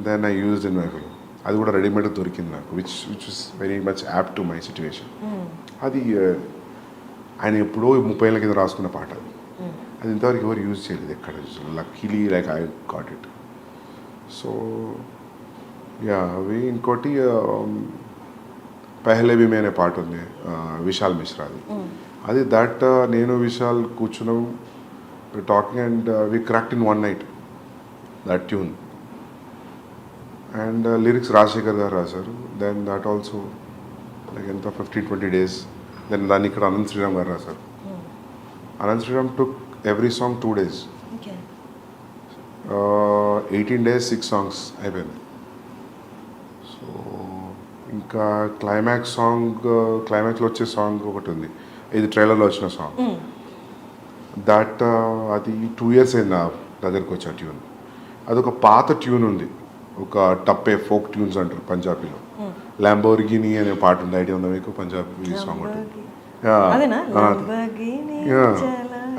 Then I used in my film. అది కూడా రెడీమేడ్ దొరికింది నాకు, which is very much apt to my situation. అది ఆయన ఎప్పుడో 30 ఏళ్ళ కింద రాసుకున్న పాట. అది ఇంతవరకు ఎవరు యూజ్ చేయలేదు ఎక్కడ. Luckily like I got it. So yeah అవి ఇంకోటి పెహ్లే భీ మే అనే పాట ఉంది విశాల్ మిశ్రాది. అది దట్ నేను విశాల్ కూర్చున్నాం talking and we cracked in one night that tune. And lyrics Rajasekhar గారు రాశారు. దెన్ దట్ ఆల్సో లైక్ ఎంత 15-20 days. దెన్ దాన్ని ఇక్కడ అనంత్ శ్రీరామ్ గారు రాశారు. Anant Sriram took every song 2 days. 18 days 6 songs అయిపోయింది. సో ఇంకా క్లైమాక్స్లో వచ్చే సాంగ్ ఒకటి ఉంది, ఇది ట్రైలర్లో వచ్చిన సాంగ్. దట్ అది 2 years అయింది నా దగ్గరికి వచ్చి ఆ ట్యూన్. అదొక పాత ట్యూన్ ఉంది, ఒక టప్పే ఫోక్ ట్యూన్స్ అంటారు పంజాబీలో. ల్యాంబోర్గిని అనే పాట ఉంది, ఐడియా ఉందా మీకు? పంజాబీ సాంగ్ ఉంటుంది.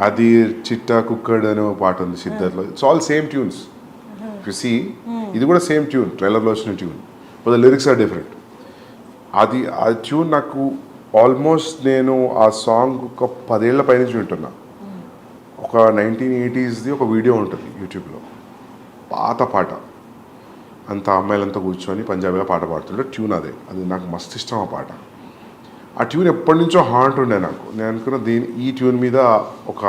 అది చిట్టా కుక్కడ్ అనే పాట ఉంది సిద్ధర్లో. It's all same tunes. You see ఇది కూడా సేమ్ ట్యూన్, ట్రైలర్లో వచ్చిన tune, but the lyrics are different. అది ఆ ట్యూన్ నాకు ఆల్మోస్ట్ నేను ఆ సాంగ్ ఒక 10 ఏళ్ల పైనుంచి వింటున్నా. ఒక 1980sది ఒక వీడియో ఉంటుంది యూట్యూబ్లో, పాత పాట, అంత అమ్మాయిలంతా కూర్చొని పంజాబీలో పాట పాడుతుంటే ట్యూన్ అది నాకు మస్తు ఇష్టం ఆ పాట. ఆ ట్యూన్ ఎప్పటి నుంచో హాంట్ ఉండే నాకు. నేను అనుకున్న ఈ ట్యూన్ మీద ఒక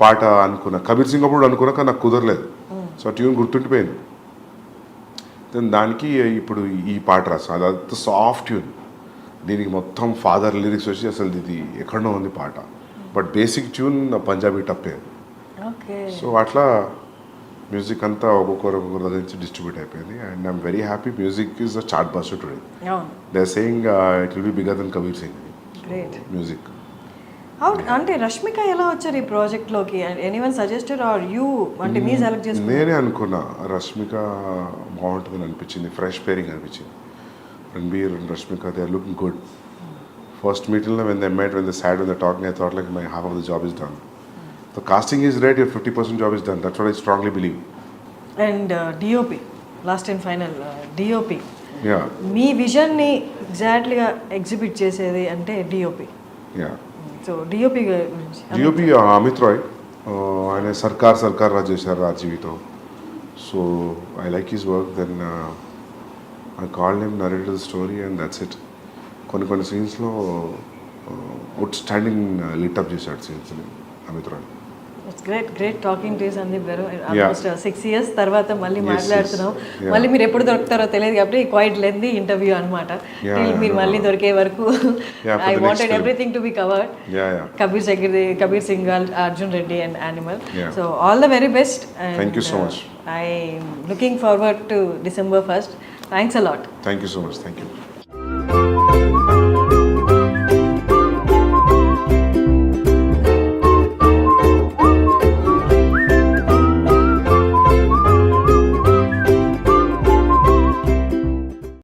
పాట అనుకున్నా, కబీర్ సింగ్ అప్పుడు అనుకున్నా, కానీ నాకు కుదరలేదు. సో ఆ ట్యూన్ గుర్తుండిపోయింది. దెన్ దానికి ఇప్పుడు ఈ పాట రాస్తాను. అది అంత సాఫ్ట్ ట్యూన్, దీనికి మొత్తం ఫాదర్ లిరిక్స్ వచ్చి అసలు ఇది ఎక్కడో ఉంది పాట, but basic tune Punjabi tappe. So అట్లా మ్యూజిక్ అంతా ఒక్కొక్కరు దగ్గర నుంచి డిస్ట్రిబ్యూట్ అయిపోయింది. And I'm very happy. Music is a chart buster today. They are saying it will be bigger than Kabir Singh music. అంటే రష్మిక ఎలా వచ్చారు ఈ ప్రాజెక్ట్లోకి? ఎనీవన్ సజెస్టెడ్ ఆర్ యూ, అంటే మీ సెలెక్ట్ చేసుకున్నారు? నేనే అనుకున్నా రష్మిక బాగుంటుందని అనిపించింది, ఫ్రెష్ పేరింగ్ అనిపించింది. Ranbir and Rashmika they are looking good. First మీటింగ్లో when they met, when they sat, when they talking, I thought like my half of the job is done. The casting is right, your 50% job is done. That's what I strongly believe. And DOP, last and final, DOP. Yeah. మీ విజన్ని ఎగ్జాక్ట్లీగా exhibit చేసేది అంటే DOP. Yeah. So DOP గురించి. DOP Amit Roy, ఆయన సర్కార్ రాజ్ చేశారు రాజీవితో. So I like his work. Then I called him, narrated the story, and that's it. కొన్ని సీన్స్లో అవుట్ స్టాండింగ్ లిటప్ చేశాడు సీన్స్ని Amit Roy. It's great talking to Sandeep గారు. ఆల్మోస్ట్ 6 years తర్వాత మళ్ళీ మాట్లాడుతున్నాం. మళ్ళీ మీరు ఎప్పుడు దొరుకుతారో తెలియదు కాబట్టి క్వైట్ లెంతీ ఇంటర్వ్యూ అనమాట. మీరు మళ్ళీ దొరికే వరకు I wanted everything to be covered. Kabir Singh, Arjun Reddy and animal. So all the very best. Thank you so much. I looking forward to December 1st. Thanks a lot. Thank you so much. Thank you.